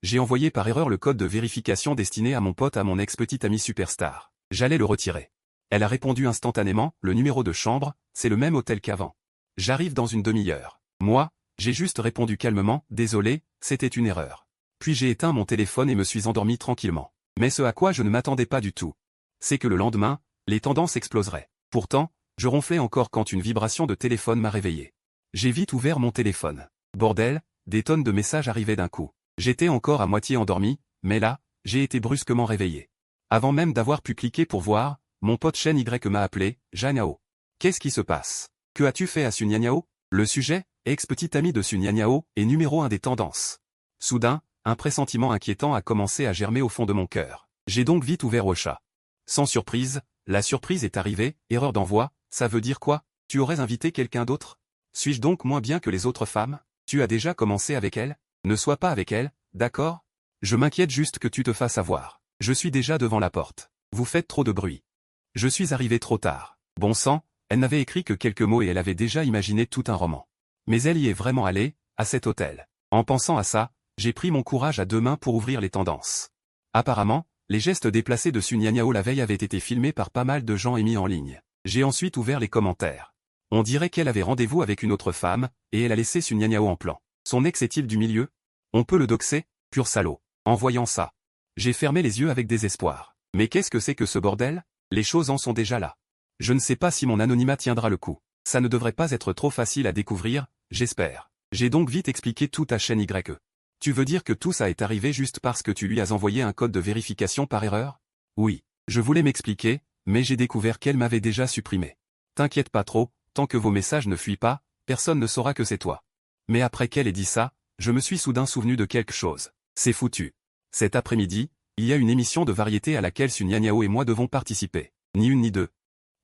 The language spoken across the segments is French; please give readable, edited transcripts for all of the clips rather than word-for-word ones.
J'ai envoyé par erreur le code de vérification destiné à mon pote à mon ex-petite amie Superstar. J'allais le retirer. Elle a répondu instantanément, le numéro de chambre, c'est le même hôtel qu'avant. J'arrive dans une demi-heure. Moi, j'ai juste répondu calmement, désolé, c'était une erreur. Puis j'ai éteint mon téléphone et me suis endormi tranquillement. Mais ce à quoi je ne m'attendais pas du tout, c'est que le lendemain, les tendances exploseraient. Pourtant, je ronflais encore quand une vibration de téléphone m'a réveillé. J'ai vite ouvert mon téléphone. Bordel, des tonnes de messages arrivaient d'un coup. J'étais encore à moitié endormi, mais là, j'ai été brusquement réveillé. Avant même d'avoir pu cliquer pour voir, mon pote Shen Y m'a appelé, Janyao. Qu'est-ce qui se passe? Que as-tu fait à Sunyanyao? Le sujet, ex-petite amie de Sunyanyao, est numéro 1 des tendances. Soudain, un pressentiment inquiétant a commencé à germer au fond de mon cœur. J'ai donc vite ouvert au chat. Sans surprise, la surprise est arrivée, erreur d'envoi, ça veut dire quoi? Tu aurais invité quelqu'un d'autre? Suis-je donc moins bien que les autres femmes? Tu as déjà commencé avec elle? Ne sois pas avec elle, d'accord? Je m'inquiète juste que tu te fasses avoir. Je suis déjà devant la porte. Vous faites trop de bruit. Je suis arrivé trop tard. Bon sang, elle n'avait écrit que quelques mots et elle avait déjà imaginé tout un roman. Mais elle y est vraiment allée, à cet hôtel. En pensant à ça, j'ai pris mon courage à deux mains pour ouvrir les tendances. Apparemment, les gestes déplacés de Sunyanyao la veille avaient été filmés par pas mal de gens et mis en ligne. J'ai ensuite ouvert les commentaires. On dirait qu'elle avait rendez-vous avec une autre femme, et elle a laissé Sunyanyao en plan. Son ex est-il du milieu? On peut le doxer? Pur salaud. En voyant ça, j'ai fermé les yeux avec désespoir. Mais qu'est-ce que c'est que ce bordel? Les choses en sont déjà là. Je ne sais pas si mon anonymat tiendra le coup. Ça ne devrait pas être trop facile à découvrir, j'espère. J'ai donc vite expliqué tout à Shen Y. Tu veux dire que tout ça est arrivé juste parce que tu lui as envoyé un code de vérification par erreur? Oui. Je voulais m'expliquer, mais j'ai découvert qu'elle m'avait déjà supprimé. T'inquiète pas trop, tant que vos messages ne fuient pas, personne ne saura que c'est toi. Mais après qu'elle ait dit ça, je me suis soudain souvenu de quelque chose. C'est foutu. Cet après-midi, il y a une émission de variété à laquelle Sunyanyao et moi devons participer. Ni une ni deux.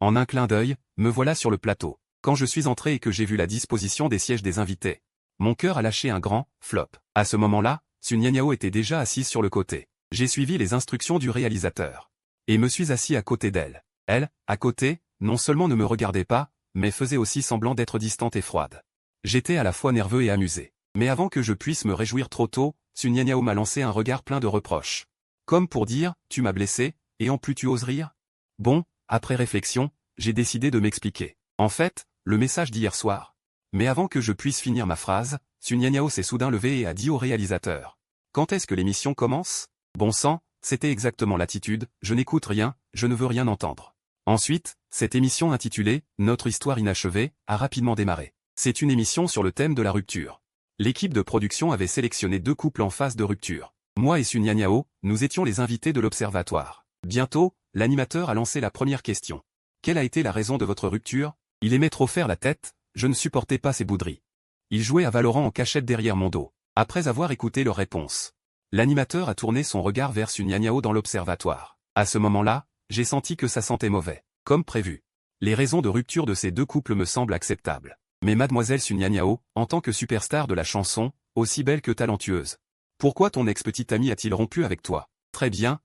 En un clin d'œil, me voilà sur le plateau. Quand je suis entré et que j'ai vu la disposition des sièges des invités, mon cœur a lâché un grand flop. À ce moment-là, Sunyanyao était déjà assise sur le côté. J'ai suivi les instructions du réalisateur. Et me suis assis à côté d'elle. Elle, à côté, non seulement ne me regardait pas, mais faisait aussi semblant d'être distante et froide. J'étais à la fois nerveux et amusé. Mais avant que je puisse me réjouir trop tôt, Sunyanyao m'a lancé un regard plein de reproches. Comme pour dire, tu m'as blessé, et en plus tu oses rire? Bon, après réflexion, j'ai décidé de m'expliquer. En fait, le message d'hier soir. Mais avant que je puisse finir ma phrase, Sunyanyao s'est soudain levé et a dit au réalisateur. Quand est-ce que l'émission commence? Bon sang, c'était exactement l'attitude, je n'écoute rien, je ne veux rien entendre. Ensuite, cette émission intitulée « Notre histoire inachevée » a rapidement démarré. C'est une émission sur le thème de la rupture. L'équipe de production avait sélectionné deux couples en phase de rupture. Moi et Sunyanyao, nous étions les invités de l'observatoire. Bientôt, l'animateur a lancé la première question. Quelle a été la raison de votre rupture? Il aimait trop faire la tête, je ne supportais pas ses bouderies. Il jouait à Valorant en cachette derrière mon dos. Après avoir écouté leurs réponses, l'animateur a tourné son regard vers Sunyanyao dans l'observatoire. À ce moment-là, j'ai senti que ça sentait mauvais. Comme prévu. Les raisons de rupture de ces deux couples me semblent acceptables. Mais mademoiselle Sunyanyao, en tant que superstar de la chanson, aussi belle que talentueuse. Pourquoi ton ex-petite amie a-t-il rompu avec toi? Très bien,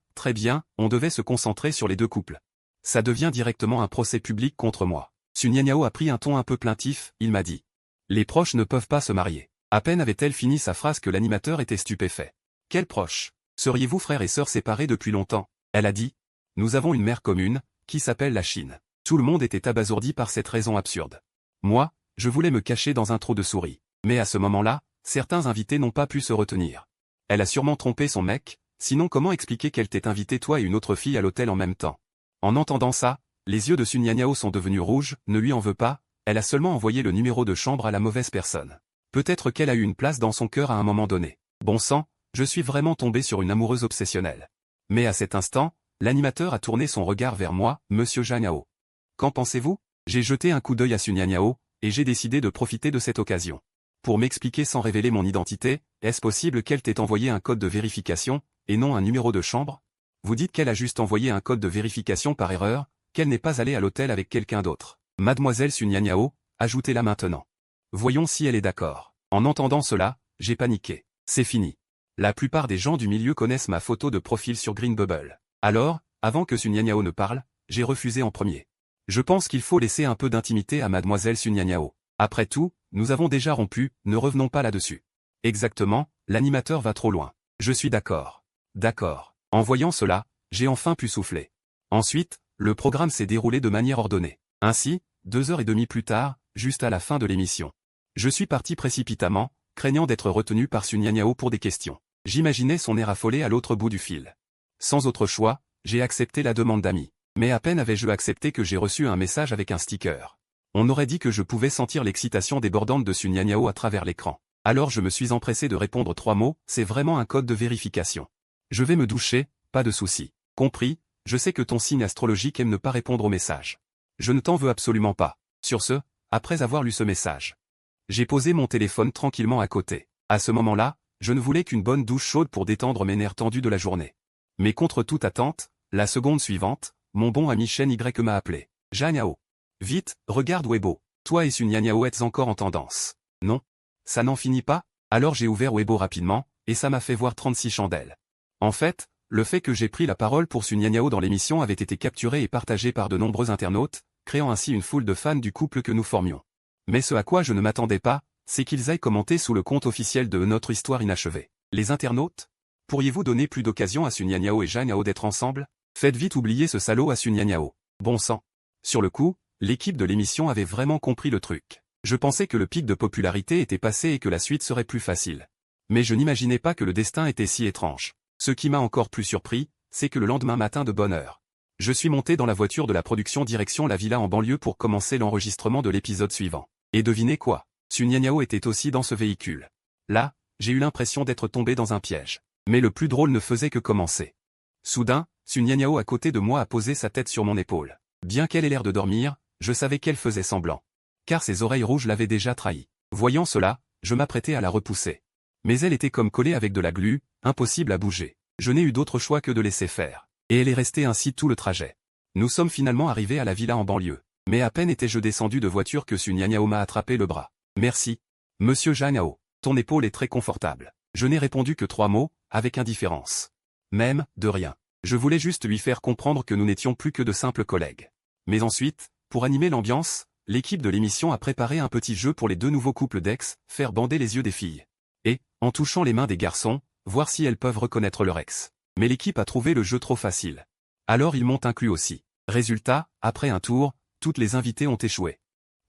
on devait se concentrer sur les deux couples. Ça devient directement un procès public contre moi. Sunyanyao a pris un ton un peu plaintif, il m'a dit. Les proches ne peuvent pas se marier. À peine avait-elle fini sa phrase que l'animateur était stupéfait. Quels proches? Seriez-vous frères et sœurs séparés depuis longtemps? Elle a dit. Nous avons une mère commune, qui s'appelle la Chine. Tout le monde était abasourdi par cette raison absurde. Moi, je voulais me cacher dans un trou de souris. Mais à ce moment-là, certains invités n'ont pas pu se retenir. Elle a sûrement trompé son mec, sinon comment expliquer qu'elle t'ait invité toi et une autre fille à l'hôtel en même temps? En entendant ça, les yeux de Sunyanyao sont devenus rouges, ne lui en veux pas, elle a seulement envoyé le numéro de chambre à la mauvaise personne. Peut-être qu'elle a eu une place dans son cœur à un moment donné. Bon sang, je suis vraiment tombé sur une amoureuse obsessionnelle. Mais à cet instant, l'animateur a tourné son regard vers moi, Monsieur Janyao. Qu'en pensez-vous? J'ai jeté un coup d'œil à Sunyanyao, et j'ai décidé de profiter de cette occasion. Pour m'expliquer sans révéler mon identité, est-ce possible qu'elle t'ait envoyé un code de vérification, et non un numéro de chambre? Vous dites qu'elle a juste envoyé un code de vérification par erreur, qu'elle n'est pas allée à l'hôtel avec quelqu'un d'autre. Mademoiselle Sunyanyao, ajoutez-la maintenant. Voyons si elle est d'accord. En entendant cela, j'ai paniqué. C'est fini. La plupart des gens du milieu connaissent ma photo de profil sur Greenbubble. Alors, avant que Sunyanyao ne parle, j'ai refusé en premier. Je pense qu'il faut laisser un peu d'intimité à mademoiselle Sunyanyao. Après tout, nous avons déjà rompu, ne revenons pas là-dessus. Exactement, l'animateur va trop loin. Je suis d'accord. D'accord. En voyant cela, j'ai enfin pu souffler. Ensuite, le programme s'est déroulé de manière ordonnée. Ainsi, 2h30 plus tard, juste à la fin de l'émission. Je suis parti précipitamment, craignant d'être retenu par Sun Yanyao pour des questions. J'imaginais son air affolé à l'autre bout du fil. Sans autre choix, j'ai accepté la demande d'amis. Mais à peine avais-je accepté que j'ai reçu un message avec un sticker. On aurait dit que je pouvais sentir l'excitation débordante de Sun Yanyao à travers l'écran. Alors je me suis empressé de répondre 3 mots, c'est vraiment un code de vérification. Je vais me doucher, pas de souci. Compris, je sais que ton signe astrologique aime ne pas répondre aux messages. Je ne t'en veux absolument pas. Sur ce, après avoir lu ce message, j'ai posé mon téléphone tranquillement à côté. À ce moment-là, je ne voulais qu'une bonne douche chaude pour détendre mes nerfs tendus de la journée. Mais contre toute attente, la seconde suivante, mon bon ami Shen Y m'a appelé. Janyao. Vite, regarde Weibo. Toi et Sun Yanyao êtes encore en tendance. Non? Ça n'en finit pas? Alors j'ai ouvert Weibo rapidement, et ça m'a fait voir 36 chandelles. En fait, le fait que j'ai pris la parole pour Sun Yanyao dans l'émission avait été capturé et partagé par de nombreux internautes, créant ainsi une foule de fans du couple que nous formions. Mais ce à quoi je ne m'attendais pas, c'est qu'ils aillent commenter sous le compte officiel de Notre Histoire Inachevée. Les internautes? Pourriez-vous donner plus d'occasion à Sun Yanyao et Janyao d'être ensemble? Faites vite oublier ce salaud à Sun Yanyao. Bon sang. Sur le coup, l'équipe de l'émission avait vraiment compris le truc. Je pensais que le pic de popularité était passé et que la suite serait plus facile. Mais je n'imaginais pas que le destin était si étrange. Ce qui m'a encore plus surpris, c'est que le lendemain matin de bonne heure, je suis monté dans la voiture de la production direction la villa en banlieue pour commencer l'enregistrement de l'épisode suivant. Et devinez quoi? Sun Yanyao était aussi dans ce véhicule. Là, j'ai eu l'impression d'être tombé dans un piège. Mais le plus drôle ne faisait que commencer. Soudain, Sun Yanyao à côté de moi a posé sa tête sur mon épaule. Bien qu'elle ait l'air de dormir, je savais qu'elle faisait semblant. Car ses oreilles rouges l'avaient déjà trahi. Voyant cela, je m'apprêtais à la repousser. Mais elle était comme collée avec de la glu, impossible à bouger. Je n'ai eu d'autre choix que de laisser faire. Et elle est restée ainsi tout le trajet. Nous sommes finalement arrivés à la villa en banlieue. Mais à peine étais-je descendu de voiture que Sun Yanyao m'a attrapé le bras. Merci. Monsieur Janyao, ton épaule est très confortable. Je n'ai répondu que 3 mots, avec indifférence. Même, de rien. Je voulais juste lui faire comprendre que nous n'étions plus que de simples collègues. Mais ensuite, pour animer l'ambiance, l'équipe de l'émission a préparé un petit jeu pour les 2 nouveaux couples d'ex, faire bander les yeux des filles. Et, en touchant les mains des garçons, voir si elles peuvent reconnaître leur ex. Mais l'équipe a trouvé le jeu trop facile. Alors ils m'ont inclus aussi. Résultat, après un tour, toutes les invitées ont échoué.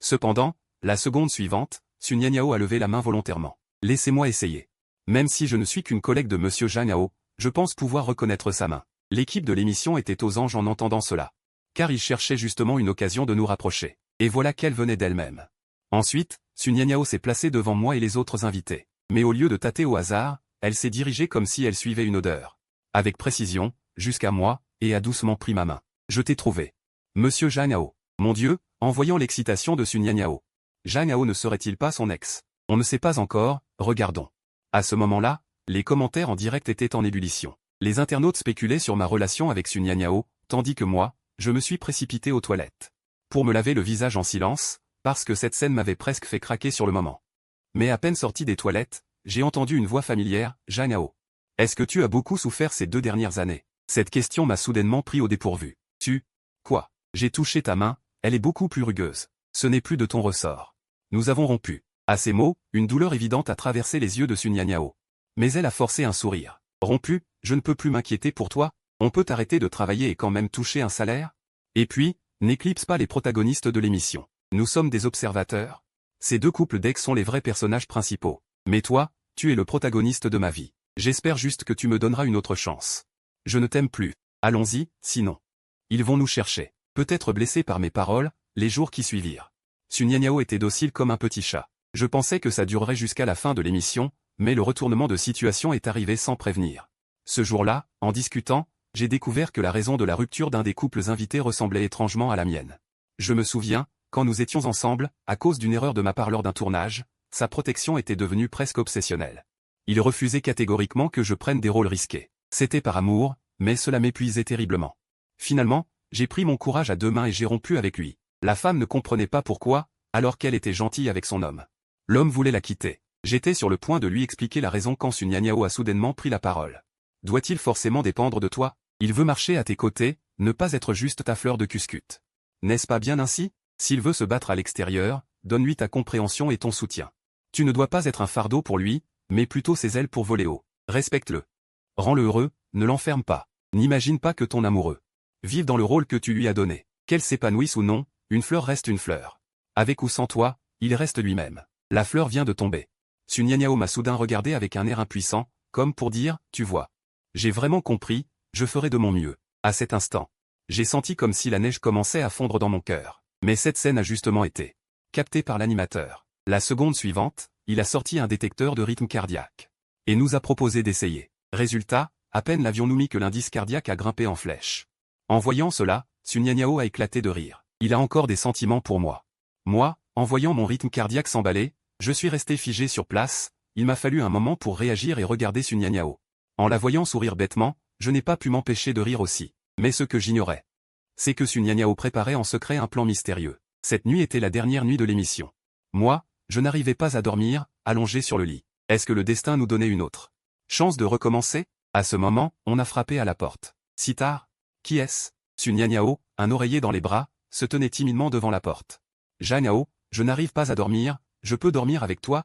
Cependant, la seconde suivante, Sun Yanyao a levé la main volontairement. Laissez-moi essayer. Même si je ne suis qu'une collègue de Monsieur Janyao, je pense pouvoir reconnaître sa main. L'équipe de l'émission était aux anges en entendant cela. Car ils cherchaient justement une occasion de nous rapprocher. Et voilà qu'elle venait d'elle-même. Ensuite, Sun Yanyao s'est placée devant moi et les autres invités. Mais au lieu de tâter au hasard, elle s'est dirigée comme si elle suivait une odeur. Avec précision, jusqu'à moi, et a doucement pris ma main. Je t'ai trouvé. Monsieur Janyao. Mon Dieu, en voyant l'excitation de Sun Yanyao. Janyao ne serait-il pas son ex? On ne sait pas encore, regardons. À ce moment-là, les commentaires en direct étaient en ébullition. Les internautes spéculaient sur ma relation avec Sun Yanyao, tandis que moi, je me suis précipité aux toilettes. Pour me laver le visage en silence, parce que cette scène m'avait presque fait craquer sur le moment. Mais à peine sorti des toilettes, j'ai entendu une voix familière, Janyao. Est-ce que tu as beaucoup souffert ces 2 dernières années? Cette question m'a soudainement pris au dépourvu. Quoi? J'ai touché ta main, elle est beaucoup plus rugueuse. Ce n'est plus de ton ressort. Nous avons rompu. À ces mots, une douleur évidente a traversé les yeux de Sun Yanyao. Mais elle a forcé un sourire. Rompu, je ne peux plus m'inquiéter pour toi, on peut arrêter de travailler et quand même toucher un salaire? Et puis, n'éclipse pas les protagonistes de l'émission. Nous sommes des observateurs. Ces 2 couples d'ex sont les vrais personnages principaux. Mais toi, tu es le protagoniste de ma vie. J'espère juste que tu me donneras une autre chance. Je ne t'aime plus. Allons-y, sinon. Ils vont nous chercher. Peut-être blessés par mes paroles, les jours qui suivirent. Sun Yanyao était docile comme un petit chat. Je pensais que ça durerait jusqu'à la fin de l'émission, mais le retournement de situation est arrivé sans prévenir. Ce jour-là, en discutant, j'ai découvert que la raison de la rupture d'un des couples invités ressemblait étrangement à la mienne. Je me souviens, quand nous étions ensemble, à cause d'une erreur de ma part lors d'un tournage, sa protection était devenue presque obsessionnelle. Il refusait catégoriquement que je prenne des rôles risqués. C'était par amour, mais cela m'épuisait terriblement. Finalement, j'ai pris mon courage à 2 mains et j'ai rompu avec lui. La femme ne comprenait pas pourquoi, alors qu'elle était gentille avec son homme. L'homme voulait la quitter. J'étais sur le point de lui expliquer la raison quand Sun Yanyao a soudainement pris la parole. Doit-il forcément dépendre de toi? Il veut marcher à tes côtés, ne pas être juste ta fleur de cuscute. N'est-ce pas bien ainsi? S'il veut se battre à l'extérieur, donne-lui ta compréhension et ton soutien. Tu ne dois pas être un fardeau pour lui, mais plutôt ses ailes pour voler haut. Respecte-le. Rends-le heureux, ne l'enferme pas. N'imagine pas que ton amoureux vive dans le rôle que tu lui as donné. Qu'elle s'épanouisse ou non, une fleur reste une fleur. Avec ou sans toi, il reste lui-même. La fleur vient de tomber. Sun Yanniao m'a soudain regardé avec un air impuissant, comme pour dire, tu vois. J'ai vraiment compris, je ferai de mon mieux. À cet instant, j'ai senti comme si la neige commençait à fondre dans mon cœur. Mais cette scène a justement été captée par l'animateur. La seconde suivante, il a sorti un détecteur de rythme cardiaque. Et nous a proposé d'essayer. Résultat, à peine l'avions-nous mis que l'indice cardiaque a grimpé en flèche. En voyant cela, Sun Yanniao a éclaté de rire. Il a encore des sentiments pour moi. Moi, en voyant mon rythme cardiaque s'emballer, je suis resté figé sur place, il m'a fallu un moment pour réagir et regarder Sun Yanniao. En la voyant sourire bêtement, je n'ai pas pu m'empêcher de rire aussi. Mais ce que j'ignorais, c'est que Sun Yanniao préparait en secret un plan mystérieux. Cette nuit était la dernière nuit de l'émission. Moi, je n'arrivais pas à dormir, allongé sur le lit. Est-ce que le destin nous donnait une autre chance de recommencer? À ce moment, on a frappé à la porte. Si tard? Qui est-ce? Sun Yanniao, un oreiller dans les bras, se tenait timidement devant la porte. Yanniao, je n'arrive pas à dormir, je peux dormir avec toi?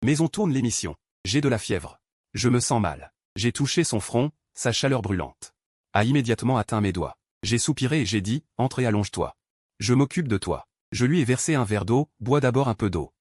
Mais on tourne l'émission. J'ai de la fièvre. Je me sens mal. J'ai touché son front, sa chaleur brûlante a immédiatement atteint mes doigts. J'ai soupiré et j'ai dit, entre et allonge-toi. Je m'occupe de toi. Je lui ai versé un verre d'eau, bois d'abord un peu d'eau.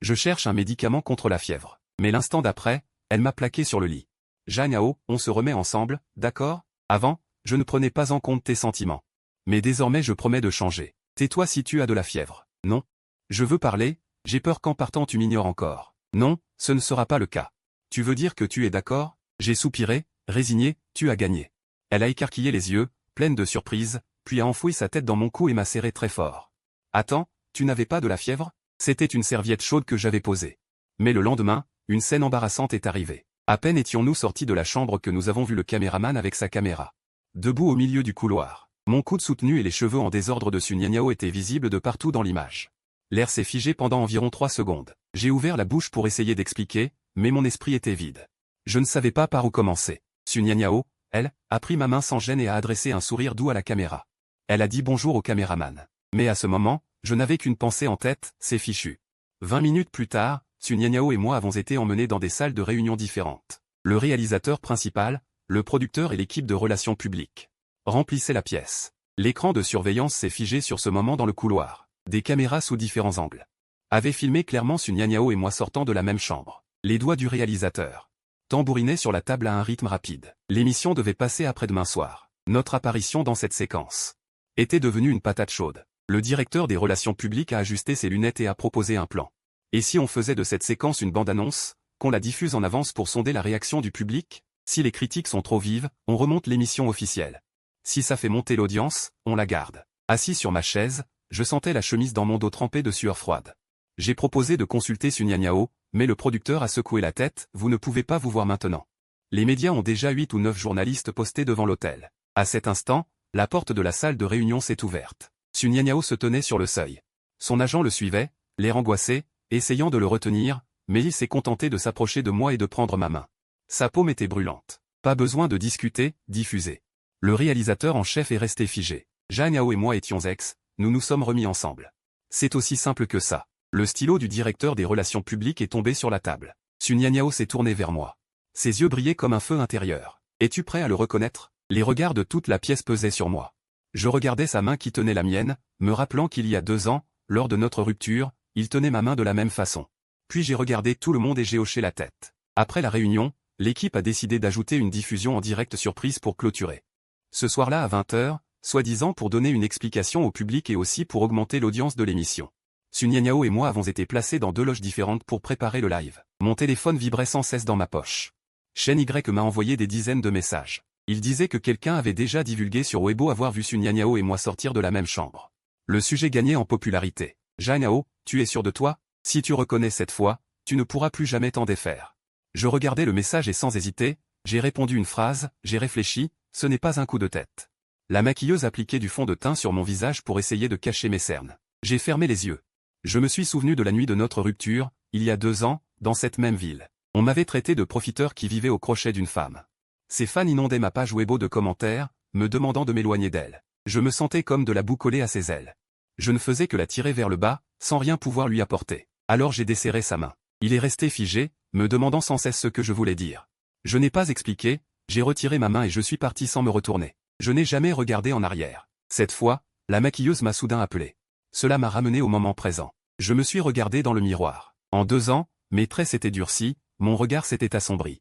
Je cherche un médicament contre la fièvre. Mais l'instant d'après, elle m'a plaqué sur le lit. Yanniao, on se remet ensemble, d'accord? Avant, je ne prenais pas en compte tes sentiments. Mais désormais je promets de changer. Tais-toi si tu as de la fièvre. Non. Je veux parler, j'ai peur qu'en partant tu m'ignores encore. Non, ce ne sera pas le cas. Tu veux dire que tu es d'accord? J'ai soupiré, résigné, tu as gagné. Elle a écarquillé les yeux, pleine de surprise, puis a enfoui sa tête dans mon cou et m'a serré très fort. Attends, tu n'avais pas de la fièvre? C'était une serviette chaude que j'avais posée. Mais le lendemain, une scène embarrassante est arrivée. À peine étions-nous sortis de la chambre que nous avons vu le caméraman avec sa caméra. Debout au milieu du couloir. Mon coude soutenu et les cheveux en désordre de Sun Yanniao étaient visibles de partout dans l'image. L'air s'est figé pendant environ 3 secondes. J'ai ouvert la bouche pour essayer d'expliquer, mais mon esprit était vide. Je ne savais pas par où commencer. Sun Yanniao, elle, a pris ma main sans gêne et a adressé un sourire doux à la caméra. Elle a dit bonjour au caméraman. Mais à ce moment, je n'avais qu'une pensée en tête, c'est fichu. 20 minutes plus tard, Sun Yanniao et moi avons été emmenés dans des salles de réunion différentes. Le réalisateur principal, le producteur et l'équipe de relations publiques remplissaient la pièce. L'écran de surveillance s'est figé sur ce moment dans le couloir. Des caméras sous différents angles avaient filmé clairement Sun Yanniao et moi sortant de la même chambre. Les doigts du réalisateur tambourinaient sur la table à un rythme rapide. L'émission devait passer après-demain soir. Notre apparition dans cette séquence était devenue une patate chaude. Le directeur des relations publiques a ajusté ses lunettes et a proposé un plan. Et si on faisait de cette séquence une bande-annonce, qu'on la diffuse en avance pour sonder la réaction du public? Si les critiques sont trop vives, on remonte l'émission officielle. Si ça fait monter l'audience, on la garde. Assis sur ma chaise, je sentais la chemise dans mon dos trempé de sueur froide. J'ai proposé de consulter Sun Yanniao, mais le producteur a secoué la tête, vous ne pouvez pas vous voir maintenant. Les médias ont déjà 8 ou 9 journalistes postés devant l'hôtel. À cet instant, la porte de la salle de réunion s'est ouverte. Sun Yanniao se tenait sur le seuil. Son agent le suivait, l'air angoissé, essayant de le retenir, mais il s'est contenté de s'approcher de moi et de prendre ma main. Sa paume était brûlante. Pas besoin de discuter, diffuser. Le réalisateur en chef est resté figé. Yanniao et moi étions ex, nous nous sommes remis ensemble. C'est aussi simple que ça. Le stylo du directeur des relations publiques est tombé sur la table. Sun Yanniao s'est tourné vers moi. Ses yeux brillaient comme un feu intérieur. Es-tu prêt à le reconnaître? Les regards de toute la pièce pesaient sur moi. Je regardais sa main qui tenait la mienne, me rappelant qu'il y a 2 ans, lors de notre rupture, il tenait ma main de la même façon. Puis j'ai regardé tout le monde et j'ai hoché la tête. Après la réunion, l'équipe a décidé d'ajouter une diffusion en direct surprise pour clôturer. Ce soir-là à 20h, soi-disant pour donner une explication au public et aussi pour augmenter l'audience de l'émission. Sun Yanniao et moi avons été placés dans 2 loges différentes pour préparer le live. Mon téléphone vibrait sans cesse dans ma poche. Chaîne Y m'a envoyé des dizaines de messages. Il disait que quelqu'un avait déjà divulgué sur Weibo avoir vu Sun Yanniao et moi sortir de la même chambre. Le sujet gagnait en popularité. Yanniao, tu es sûr de toi? Si tu reconnais cette fois, tu ne pourras plus jamais t'en défaire. Je regardais le message et sans hésiter, j'ai répondu une phrase, j'ai réfléchi, ce n'est pas un coup de tête. La maquilleuse appliquait du fond de teint sur mon visage pour essayer de cacher mes cernes. J'ai fermé les yeux. Je me suis souvenu de la nuit de notre rupture, il y a 2 ans, dans cette même ville. On m'avait traité de profiteur qui vivait au crochet d'une femme. Ses fans inondaient ma page Weibo de commentaires, me demandant de m'éloigner d'elle. Je me sentais comme de la boue collée à ses ailes. Je ne faisais que la tirer vers le bas, sans rien pouvoir lui apporter. Alors j'ai desserré sa main. Il est resté figé, me demandant sans cesse ce que je voulais dire. Je n'ai pas expliqué, J'ai retiré ma main et je suis parti sans me retourner. Je n'ai jamais regardé en arrière. Cette fois, la maquilleuse m'a soudain appelé. Cela m'a ramené au moment présent. Je me suis regardé dans le miroir. En 2 ans, mes traits s'étaient durcis, mon regard s'était assombri.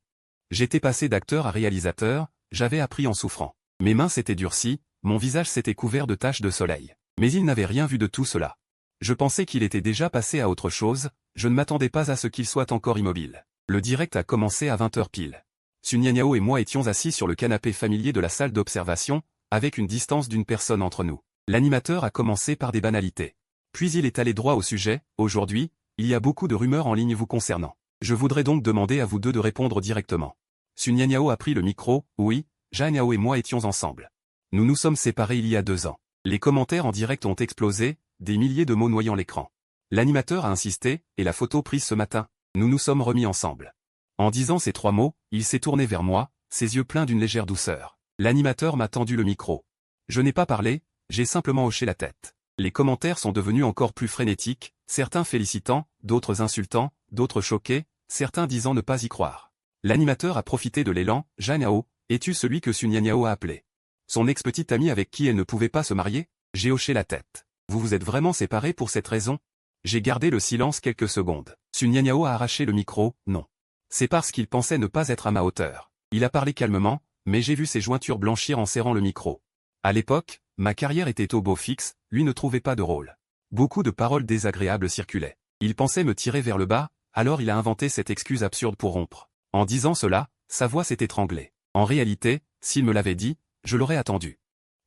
J'étais passé d'acteur à réalisateur, j'avais appris en souffrant. Mes mains s'étaient durcies, mon visage s'était couvert de taches de soleil. Mais il n'avait rien vu de tout cela. Je pensais qu'il était déjà passé à autre chose, je ne m'attendais pas à ce qu'il soit encore immobile. Le direct a commencé à 20h pile. Sun Nianyao et moi étions assis sur le canapé familier de la salle d'observation, avec une distance d'une personne entre nous. L'animateur a commencé par des banalités. Puis il est allé droit au sujet. Aujourd'hui, il y a beaucoup de rumeurs en ligne vous concernant. Je voudrais donc demander à vous deux de répondre directement. Sun Nianyao a pris le micro. Oui, Jia Niao et moi étions ensemble. Nous nous sommes séparés il y a 2 ans. Les commentaires en direct ont explosé, des milliers de mots noyant l'écran. L'animateur a insisté, et la photo prise ce matin, nous nous sommes remis ensemble. En disant ces 3 mots, il s'est tourné vers moi, ses yeux pleins d'une légère douceur. L'animateur m'a tendu le micro. Je n'ai pas parlé, j'ai simplement hoché la tête. Les commentaires sont devenus encore plus frénétiques, certains félicitant, d'autres insultant, d'autres choqués, certains disant ne pas y croire. L'animateur a profité de l'élan. Jia Niao, es-tu celui que Sun Nianyao a appelé son ex-petite amie avec qui elle ne pouvait pas se marier? J'ai hoché la tête. Vous vous êtes vraiment séparés pour cette raison? J'ai gardé le silence quelques secondes. Sun Nianyao a arraché le micro. Non. C'est parce qu'il pensait ne pas être à ma hauteur. Il a parlé calmement, mais j'ai vu ses jointures blanchir en serrant le micro. À l'époque, ma carrière était au beau fixe, lui ne trouvait pas de rôle. Beaucoup de paroles désagréables circulaient. Il pensait me tirer vers le bas, alors il a inventé cette excuse absurde pour rompre. En disant cela, sa voix s'est étranglée. En réalité, s'il me l'avait dit, je l'aurais attendu.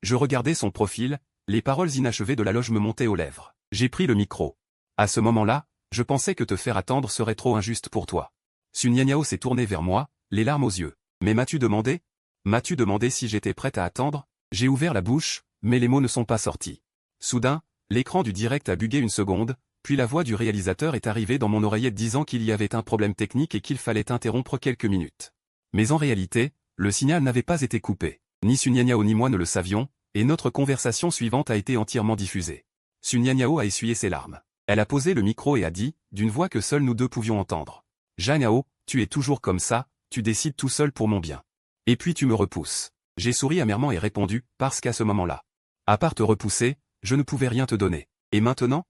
Je regardais son profil, les paroles inachevées de la loge me montaient aux lèvres. J'ai pris le micro. À ce moment-là, je pensais que te faire attendre serait trop injuste pour toi. Sun Nianyao s'est tourné vers moi, les larmes aux yeux. Mais m'as-tu demandé? M'as-tu demandé si j'étais prête à attendre? J'ai ouvert la bouche, mais les mots ne sont pas sortis. Soudain, l'écran du direct a bugué une seconde, puis la voix du réalisateur est arrivée dans mon oreillette disant qu'il y avait un problème technique et qu'il fallait interrompre quelques minutes. Mais en réalité, le signal n'avait pas été coupé. Ni Sun Nianyao ni moi ne le savions, et notre conversation suivante a été entièrement diffusée. Sun Nianyao a essuyé ses larmes. Elle a posé le micro et a dit, d'une voix que seuls nous deux pouvions entendre. Jia Niao, tu es toujours comme ça, tu décides tout seul pour mon bien. Et puis tu me repousses. J'ai souri amèrement et répondu, parce qu'à ce moment-là, à part te repousser, je ne pouvais rien te donner. Et maintenant?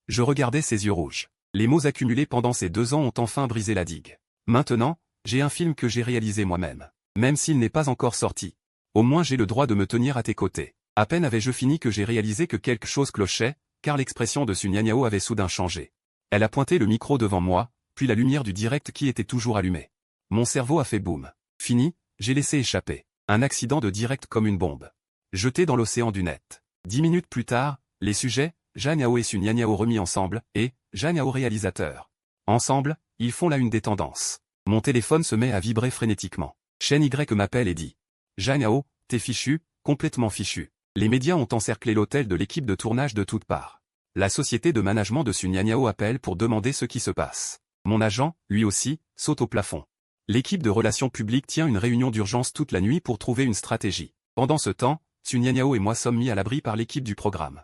Je regardais ses yeux rouges. Les mots accumulés pendant ces 2 ans ont enfin brisé la digue. Maintenant, j'ai un film que j'ai réalisé moi-même. Même s'il n'est pas encore sorti. Au moins j'ai le droit de me tenir à tes côtés. À peine avais-je fini que j'ai réalisé que quelque chose clochait, car l'expression de Sun Nianyao avait soudain changé. Elle a pointé le micro devant moi, puis la lumière du direct qui était toujours allumée. Mon cerveau a fait boum. Fini, j'ai laissé échapper. Un accident de direct comme une bombe. Jeté dans l'océan du net. 10 minutes plus tard, les sujets, Jia Niao et Sun Nianyao remis ensemble, et, Jia Niao réalisateur. Ensemble, ils font la une des tendances. Mon téléphone se met à vibrer frénétiquement. Chaîne Y m'appelle et dit. Jia Niao, t'es fichu, complètement fichu. Les médias ont encerclé l'hôtel de l'équipe de tournage de toutes parts. La société de management de Sun Nianyao appelle pour demander ce qui se passe. Mon agent, lui aussi, saute au plafond. L'équipe de relations publiques tient une réunion d'urgence toute la nuit pour trouver une stratégie. Pendant ce temps, Sun Nianyao et moi sommes mis à l'abri par l'équipe du programme.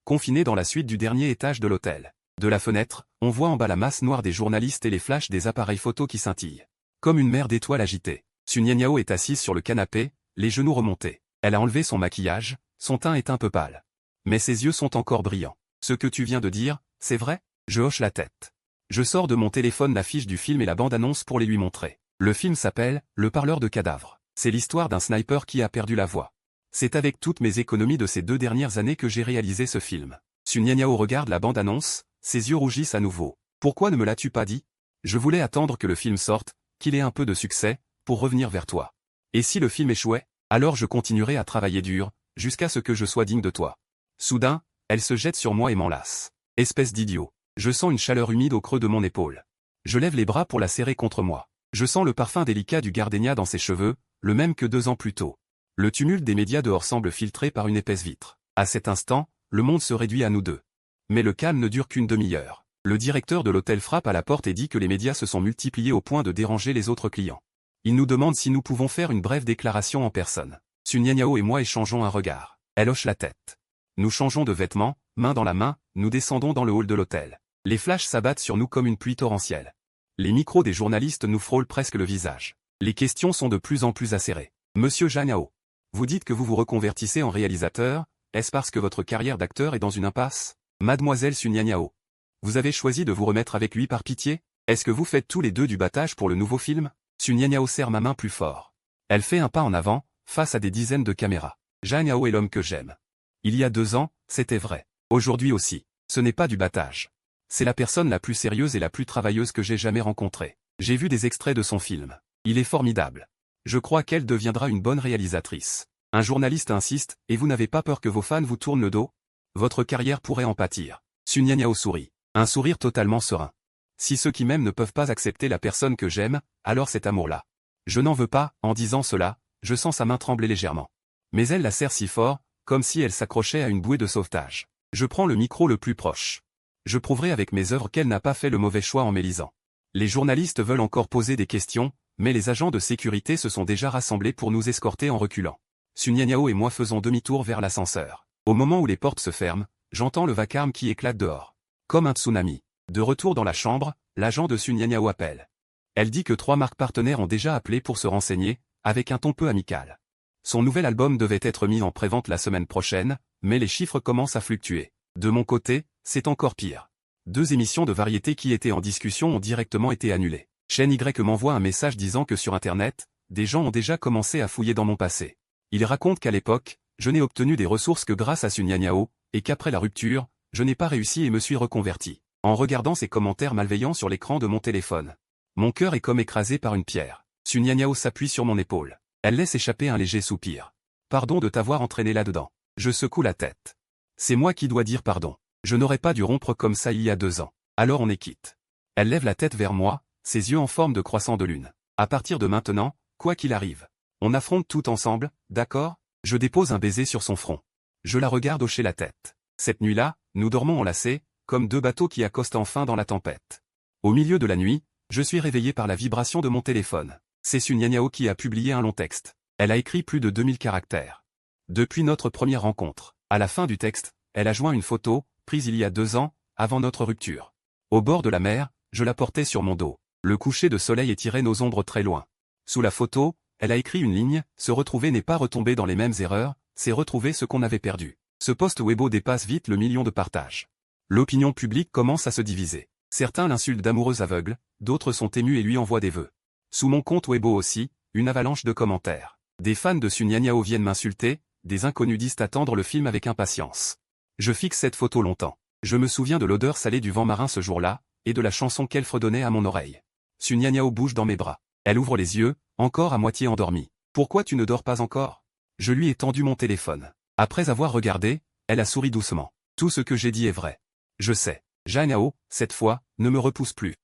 Confinés dans la suite du dernier étage de l'hôtel. De la fenêtre, on voit en bas la masse noire des journalistes et les flashs des appareils photo qui scintillent. Comme une mer d'étoiles agitée. Sun Nianyao est assise sur le canapé, les genoux remontés. Elle a enlevé son maquillage, son teint est un peu pâle. Mais ses yeux sont encore brillants. Ce que tu viens de dire, c'est vrai? Je hoche la tête. Je sors de mon téléphone l'affiche du film et la bande-annonce pour les lui montrer. Le film s'appelle « Le parleur de cadavres ». C'est l'histoire d'un sniper qui a perdu la voix. C'est avec toutes mes économies de ces 2 dernières années que j'ai réalisé ce film. Sun Nianyao regarde la bande-annonce, ses yeux rougissent à nouveau. Pourquoi ne me l'as-tu pas dit? Je voulais attendre que le film sorte, qu'il ait un peu de succès, pour revenir vers toi. Et si le film échouait, alors je continuerai à travailler dur, jusqu'à ce que je sois digne de toi. Soudain, elle se jette sur moi et m'enlace. Espèce d'idiot. Je sens une chaleur humide au creux de mon épaule. Je lève les bras pour la serrer contre moi. Je sens le parfum délicat du gardénia dans ses cheveux, le même que 2 ans plus tôt. Le tumulte des médias dehors semble filtré par une épaisse vitre. À cet instant, le monde se réduit à nous deux. Mais le calme ne dure qu'une demi-heure. Le directeur de l'hôtel frappe à la porte et dit que les médias se sont multipliés au point de déranger les autres clients. Il nous demande si nous pouvons faire une brève déclaration en personne. Sun Nianyao et moi échangeons un regard. Elle hoche la tête. Nous changeons de vêtements, main dans la main, nous descendons dans le hall de l'hôtel. Les flashs s'abattent sur nous comme une pluie torrentielle. Les micros des journalistes nous frôlent presque le visage. Les questions sont de plus en plus acérées. Monsieur Zhang Yao. Vous dites que vous vous reconvertissez en réalisateur, est-ce parce que votre carrière d'acteur est dans une impasse? Mademoiselle Sun Yanyao. Vous avez choisi de vous remettre avec lui par pitié? Est-ce que vous faites tous les deux du battage pour le nouveau film? Sun Yanyao serre ma main plus fort. Elle fait un pas en avant, face à des dizaines de caméras. Zhang Yao est l'homme que j'aime. Il y a 2 ans, c'était vrai. Aujourd'hui aussi. Ce n'est pas du battage. C'est la personne la plus sérieuse et la plus travailleuse que j'ai jamais rencontrée. J'ai vu des extraits de son film. Il est formidable. Je crois qu'elle deviendra une bonne réalisatrice. Un journaliste insiste, et vous n'avez pas peur que vos fans vous tournent le dos? Votre carrière pourrait en pâtir. Sun Yanyao sourit. Un sourire totalement serein. Si ceux qui m'aiment ne peuvent pas accepter la personne que j'aime, alors cet amour-là. Je n'en veux pas, en disant cela, je sens sa main trembler légèrement. Mais elle la serre si fort, comme si elle s'accrochait à une bouée de sauvetage. Je prends le micro le plus proche. Je prouverai avec mes œuvres qu'elle n'a pas fait le mauvais choix en m'élisant. Les journalistes veulent encore poser des questions, mais les agents de sécurité se sont déjà rassemblés pour nous escorter en reculant. Sun Yanyao et moi faisons demi-tour vers l'ascenseur. Au moment où les portes se ferment, j'entends le vacarme qui éclate dehors. Comme un tsunami. De retour dans la chambre, l'agent de Sun Yanyao appelle. Elle dit que 3 marques partenaires ont déjà appelé pour se renseigner, avec un ton peu amical. Son nouvel album devait être mis en prévente la semaine prochaine, mais les chiffres commencent à fluctuer. De mon côté, c'est encore pire. 2 émissions de variété qui étaient en discussion ont directement été annulées. Chaîne Y m'envoie un message disant que sur Internet, des gens ont déjà commencé à fouiller dans mon passé. Il raconte qu'à l'époque, je n'ai obtenu des ressources que grâce à Sun Yanyao, et qu'après la rupture, je n'ai pas réussi et me suis reconverti. En regardant ces commentaires malveillants sur l'écran de mon téléphone. Mon cœur est comme écrasé par une pierre. Sun Yanyao s'appuie sur mon épaule. Elle laisse échapper un léger soupir. Pardon de t'avoir entraîné là-dedans. Je secoue la tête. C'est moi qui dois dire pardon. Je n'aurais pas dû rompre comme ça il y a 2 ans. Alors on est quitte. Elle lève la tête vers moi, ses yeux en forme de croissant de lune. À partir de maintenant, quoi qu'il arrive, on affronte tout ensemble, d'accord? Je dépose un baiser sur son front. Je la regarde hocher la tête. Cette nuit-là, nous dormons enlacés, comme 2 bateaux qui accostent enfin dans la tempête. Au milieu de la nuit, je suis réveillé par la vibration de mon téléphone. C'est Sun Yanyao qui a publié un long texte. Elle a écrit plus de 2000 caractères. Depuis notre première rencontre, à la fin du texte, elle a joint une photo, prise il y a 2 ans, avant notre rupture. Au bord de la mer, je la portais sur mon dos. Le coucher de soleil étirait nos ombres très loin. Sous la photo, elle a écrit une ligne, se retrouver n'est pas retomber dans les mêmes erreurs, c'est retrouver ce qu'on avait perdu. Ce post Weibo dépasse vite le 1 million de partages. L'opinion publique commence à se diviser. Certains l'insultent d'amoureuse aveugle, d'autres sont émus et lui envoient des vœux. Sous mon compte Weibo aussi, une avalanche de commentaires. Des fans de Sun Yanyao viennent m'insulter, des inconnus disent attendre le film avec impatience. Je fixe cette photo longtemps. Je me souviens de l'odeur salée du vent marin ce jour-là, et de la chanson qu'elle fredonnait à mon oreille. Sun Yanyao bouge dans mes bras. Elle ouvre les yeux, encore à moitié endormie. Pourquoi tu ne dors pas encore? Je lui ai tendu mon téléphone. Après avoir regardé, elle a souri doucement. Tout ce que j'ai dit est vrai. Je sais. Zhang Yao, cette fois, ne me repousse plus.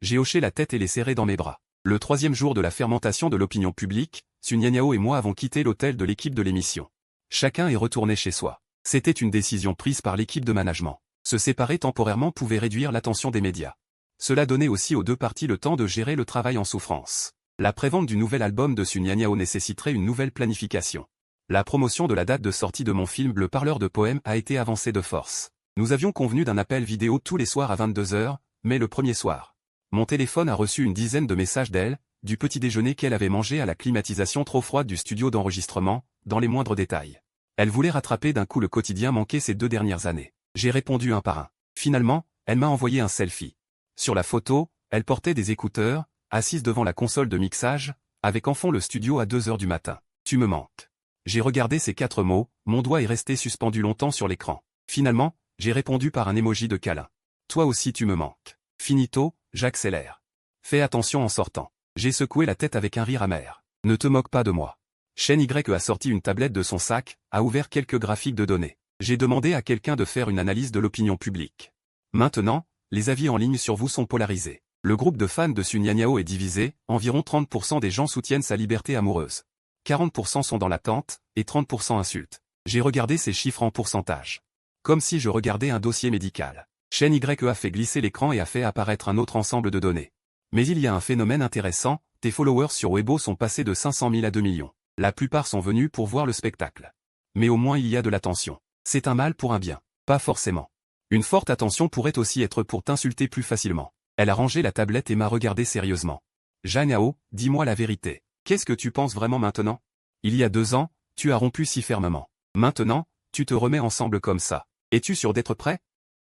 J'ai hoché la tête et les serré dans mes bras. Le 3e jour de la fermentation de l'opinion publique, Sun Yanyao et moi avons quitté l'hôtel de l'équipe de l'émission. Chacun est retourné chez soi. C'était une décision prise par l'équipe de management. Se séparer temporairement pouvait réduire l'attention des médias. Cela donnait aussi aux 2 parties le temps de gérer le travail en souffrance. La prévente du nouvel album de Sun Yanyao nécessiterait une nouvelle planification. La promotion de la date de sortie de mon film Le Parleur de Poèmes a été avancée de force. Nous avions convenu d'un appel vidéo tous les soirs à 22 h, mais le premier soir. Mon téléphone a reçu une dizaine de messages d'elle, du petit déjeuner qu'elle avait mangé à la climatisation trop froide du studio d'enregistrement, dans les moindres détails. Elle voulait rattraper d'un coup le quotidien manqué ces 2 dernières années. J'ai répondu un par un. Finalement, elle m'a envoyé un selfie. Sur la photo, elle portait des écouteurs, assise devant la console de mixage, avec en fond le studio à 2 h du matin. Tu me manques. J'ai regardé ces 4 mots, mon doigt est resté suspendu longtemps sur l'écran. Finalement, j'ai répondu par un emoji de câlin. Toi aussi tu me manques. Finito, j'accélère. Fais attention en sortant. J'ai secoué la tête avec un rire amer. Ne te moque pas de moi. Chaîne Y a sorti une tablette de son sac, a ouvert quelques graphiques de données. J'ai demandé à quelqu'un de faire une analyse de l'opinion publique. Maintenant, les avis en ligne sur vous sont polarisés. Le groupe de fans de Sun Yanyao est divisé, environ 30% des gens soutiennent sa liberté amoureuse. 40% sont dans l'attente, et 30% insultent. J'ai regardé ces chiffres en pourcentage. Comme si je regardais un dossier médical. Chaîne Y a fait glisser l'écran et a fait apparaître un autre ensemble de données. Mais il y a un phénomène intéressant, tes followers sur Weibo sont passés de 500 000 à 2 millions. La plupart sont venus pour voir le spectacle. Mais au moins il y a de l'attention. C'est un mal pour un bien. Pas forcément. Une forte attention pourrait aussi être pour t'insulter plus facilement. Elle a rangé la tablette et m'a regardé sérieusement. Zhang Yao, dis-moi la vérité. Qu'est-ce que tu penses vraiment maintenant? Il y a 2 ans, tu as rompu si fermement. Maintenant, tu te remets ensemble comme ça. Es-tu sûr d'être prêt?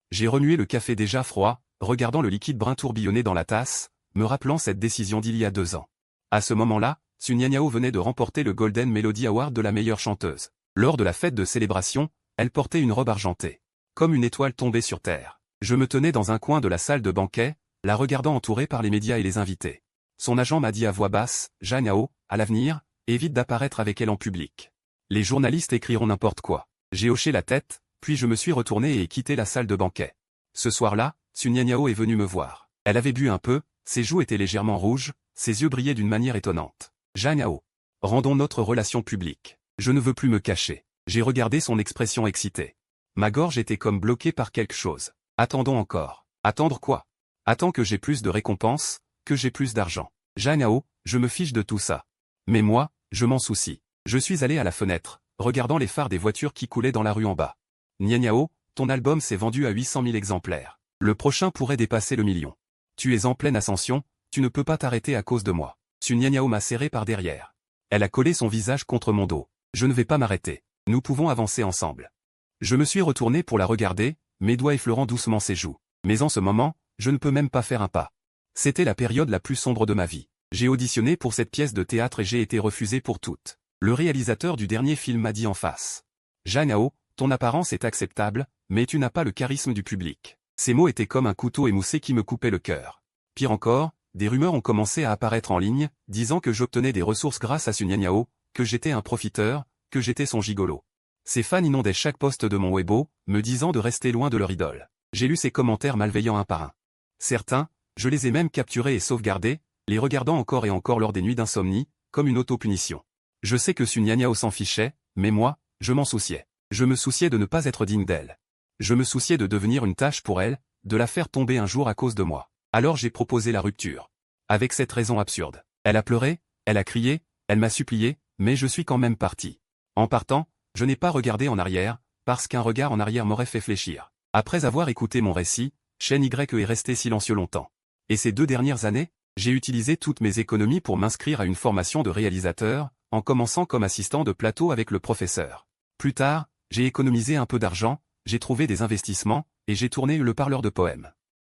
J'ai remué le café déjà froid, regardant le liquide brun tourbillonner dans la tasse, me rappelant cette décision d'il y a 2 ans. À ce moment-là, Sun Yangyao venait de remporter le Golden Melody Award de la meilleure chanteuse. Lors de la fête de célébration, elle portait une robe argentée. Comme une étoile tombée sur terre. Je me tenais dans un coin de la salle de banquet, la regardant entourée par les médias et les invités. Son agent m'a dit à voix basse, « Yangyao, à l'avenir, évite d'apparaître avec elle en public. Les journalistes écriront n'importe quoi. » J'ai hoché la tête, puis je me suis retourné et quitté la salle de banquet. Ce soir-là, Sun Yangyao est venue me voir. Elle avait bu un peu, ses joues étaient légèrement rouges, ses yeux brillaient d'une manière étonnante. « Yangyao, rendons notre relation publique. Je ne veux plus me cacher. » J'ai regardé son expression excitée. Ma gorge était comme bloquée par quelque chose. Attendons encore. Attendre quoi? Attends que j'ai plus de récompenses, que j'ai plus d'argent. Yangyao, je me fiche de tout ça. Mais moi, je m'en soucie. Je suis allé à la fenêtre, regardant les phares des voitures qui coulaient dans la rue en bas. Yangyao, ton album s'est vendu à 800 000 exemplaires. Le prochain pourrait dépasser le million. Tu es en pleine ascension, tu ne peux pas t'arrêter à cause de moi. Sun Yangyao m'a serré par derrière. Elle a collé son visage contre mon dos. Je ne vais pas m'arrêter. Nous pouvons avancer ensemble. Je me suis retourné pour la regarder, mes doigts effleurant doucement ses joues. Mais en ce moment, je ne peux même pas faire un pas. C'était la période la plus sombre de ma vie. J'ai auditionné pour cette pièce de théâtre et j'ai été refusé pour toutes. Le réalisateur du dernier film m'a dit en face. Yangyao, ton apparence est acceptable, mais tu n'as pas le charisme du public. Ces mots étaient comme un couteau émoussé qui me coupait le cœur. Pire encore, des rumeurs ont commencé à apparaître en ligne, disant que j'obtenais des ressources grâce à Sun Yangyao, que j'étais un profiteur, que j'étais son gigolo. Ses fans inondaient chaque post de mon Weibo, me disant de rester loin de leur idole. J'ai lu ces commentaires malveillants un par un. Certains, je les ai même capturés et sauvegardés, les regardant encore et encore lors des nuits d'insomnie, comme une auto-punition. Je sais que Sun Yangyao s'en fichait, mais moi, je m'en souciais. Je me souciais de ne pas être digne d'elle. Je me souciais de devenir une tâche pour elle, de la faire tomber un jour à cause de moi. Alors j'ai proposé la rupture. Avec cette raison absurde. Elle a pleuré, elle a crié, elle m'a supplié, mais je suis quand même parti. En partant, je n'ai pas regardé en arrière, parce qu'un regard en arrière m'aurait fait fléchir. Après avoir écouté mon récit, Chen Y est resté silencieux longtemps. Et ces 2 dernières années, j'ai utilisé toutes mes économies pour m'inscrire à une formation de réalisateur, en commençant comme assistant de plateau avec le professeur. Plus tard, j'ai économisé un peu d'argent, j'ai trouvé des investissements, et j'ai tourné le parleur de poèmes.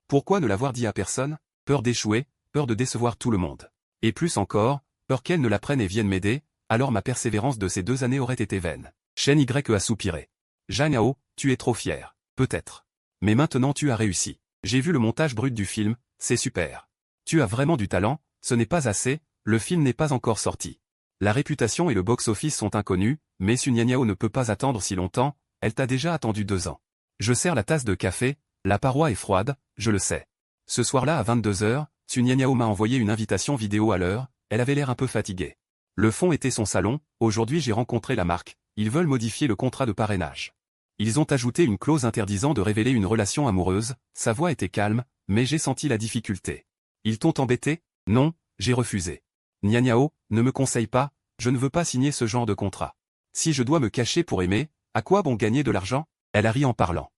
Pourquoi ne l'avoir dit à personne? Peur d'échouer, peur de décevoir tout le monde. Et plus encore, peur qu'elle ne l'apprenne et vienne m'aider, alors ma persévérance de ces 2 années aurait été vaine. Chen Y a soupiré. Yangyao, tu es trop fier. Peut-être. Mais maintenant tu as réussi. J'ai vu le montage brut du film, c'est super. Tu as vraiment du talent, ce n'est pas assez, le film n'est pas encore sorti. La réputation et le box-office sont inconnus, mais Sun Yangyao ne peut pas attendre si longtemps, elle t'a déjà attendu 2 ans. Je sers la tasse de café, la paroi est froide, je le sais. Ce soir-là à 22 h, Sun Yangyao m'a envoyé une invitation vidéo à l'heure, elle avait l'air un peu fatiguée. Le fond était son salon, aujourd'hui j'ai rencontré la marque, ils veulent modifier le contrat de parrainage. Ils ont ajouté une clause interdisant de révéler une relation amoureuse, sa voix était calme, mais j'ai senti la difficulté. Ils t'ont embêté? Non, j'ai refusé. Yangyao, ne me conseille pas, je ne veux pas signer ce genre de contrat. Si je dois me cacher pour aimer, à quoi bon gagner de l'argent? Elle a ri en parlant.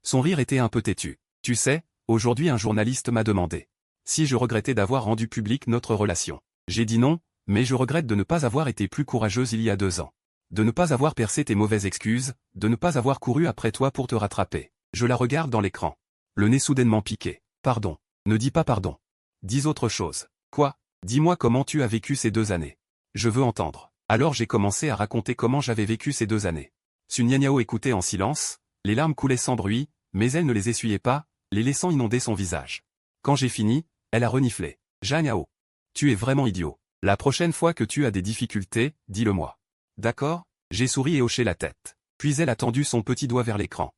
Son rire était un peu têtu. Tu sais, aujourd'hui un journaliste m'a demandé si je regrettais d'avoir rendu public notre relation. J'ai dit non, mais je regrette de ne pas avoir été plus courageuse il y a 2 ans. De ne pas avoir percé tes mauvaises excuses, de ne pas avoir couru après toi pour te rattraper. Je la regarde dans l'écran. Le nez soudainement piqué. Pardon. Ne dis pas pardon. Dis autre chose. Quoi? Dis-moi comment tu as vécu ces 2 années. Je veux entendre. Alors j'ai commencé à raconter comment j'avais vécu ces 2 années. Sun Yangyao écoutait en silence, les larmes coulaient sans bruit, mais elle ne les essuyait pas, les laissant inonder son visage. Quand j'ai fini, elle a reniflé. Yangyao. Tu es vraiment idiot. La prochaine fois que tu as des difficultés, dis-le-moi. D'accord? J'ai souri et hoché la tête. Puis elle a tendu son petit doigt vers l'écran.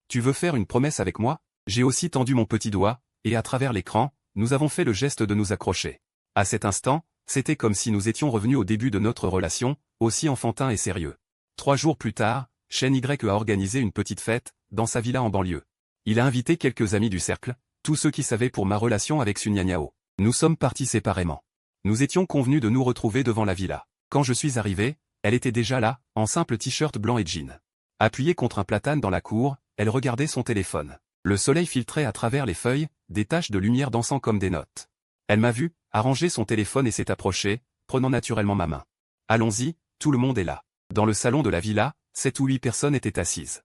Tu veux faire une promesse avec moi? J'ai aussi tendu mon petit doigt, et à travers l'écran, nous avons fait le geste de nous accrocher. À cet instant, c'était comme si nous étions revenus au début de notre relation, aussi enfantin et sérieux. 3 jours plus tard, Chen Y a organisé une petite fête, dans sa villa en banlieue. Il a invité quelques amis du cercle, tous ceux qui savaient pour ma relation avec Sun Yangyao. Nous sommes partis séparément. Nous étions convenus de nous retrouver devant la villa. Quand je suis arrivé, elle était déjà là, en simple t-shirt blanc et jean. Appuyée contre un platane dans la cour, elle regardait son téléphone. Le soleil filtrait à travers les feuilles, des taches de lumière dansant comme des notes. Elle m'a vu, a rangé son téléphone et s'est approchée, prenant naturellement ma main. Allons-y, Tout le monde est là. Dans le salon de la villa, 7 ou 8 personnes étaient assises.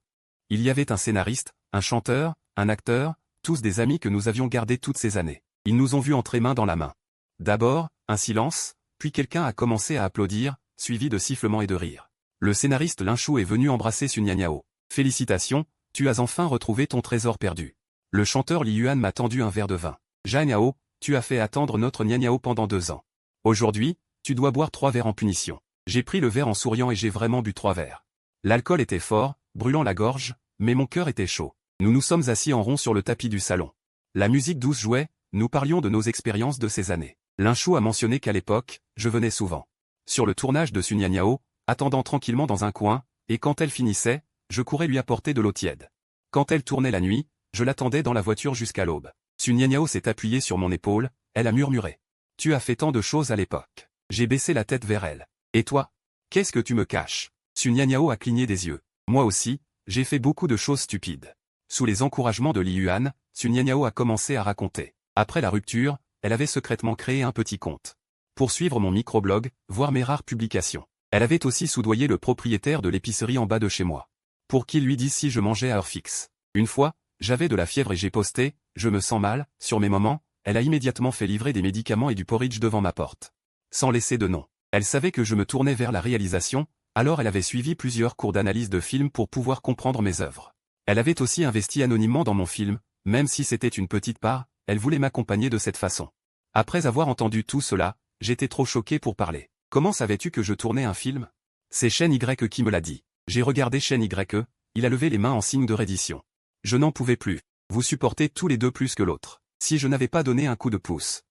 Il y avait un scénariste, un chanteur, un acteur, tous des amis que nous avions gardés toutes ces années. Ils nous ont vus entrer main dans la main. D'abord, un silence, puis quelqu'un a commencé à applaudir, suivi de sifflements et de rires. Le scénariste Linchou est venu embrasser Sun Yanyao. Félicitations, tu as enfin retrouvé ton trésor perdu. Le chanteur Li Yuan m'a tendu un verre de vin. Yanyao, tu as fait attendre notre Nyanyao pendant 2 ans. Aujourd'hui, tu dois boire 3 verres en punition. J'ai pris le verre en souriant et j'ai vraiment bu 3 verres. L'alcool était fort, brûlant la gorge, mais mon cœur était chaud. Nous nous sommes assis en rond sur le tapis du salon. La musique douce jouait, nous parlions de nos expériences de ces années. Linchou a mentionné qu'à l'époque, je venais souvent. Sur le tournage de Sun Yanyao, attendant tranquillement dans un coin, et quand elle finissait, je courais lui apporter de l'eau tiède. Quand elle tournait la nuit, je l'attendais dans la voiture jusqu'à l'aube. Sun Yanyao s'est appuyée sur mon épaule, elle a murmuré. Tu as fait tant de choses à l'époque. J'ai baissé la tête vers elle. Et toi? Qu'est-ce que tu me caches? Sun Yanyao a cligné des yeux. Moi aussi, j'ai fait beaucoup de choses stupides. Sous les encouragements de Li Yuan, Sun Yanyao a commencé à raconter. Après la rupture, elle avait secrètement créé un petit compte. Pour suivre mon microblog, voir mes rares publications. Elle avait aussi soudoyé le propriétaire de l'épicerie en bas de chez moi. Pour qu'il lui dise si je mangeais à heure fixe. Une fois, j'avais de la fièvre et j'ai posté « Je me sens mal » sur mes moments, elle a immédiatement fait livrer des médicaments et du porridge devant ma porte. Sans laisser de nom. Elle savait que je me tournais vers la réalisation, alors elle avait suivi plusieurs cours d'analyse de films pour pouvoir comprendre mes œuvres. Elle avait aussi investi anonymement dans mon film, même si c'était une petite part, elle voulait m'accompagner de cette façon. Après avoir entendu tout cela, j'étais trop choqué pour parler. Comment savais-tu que je tournais un film? C'est Shen Y qui me l'a dit. J'ai regardé Shen Y, il a levé les mains en signe de reddition. Je n'en pouvais plus. Vous supportez tous les deux plus que l'autre. Si je n'avais pas donné un coup de pouce,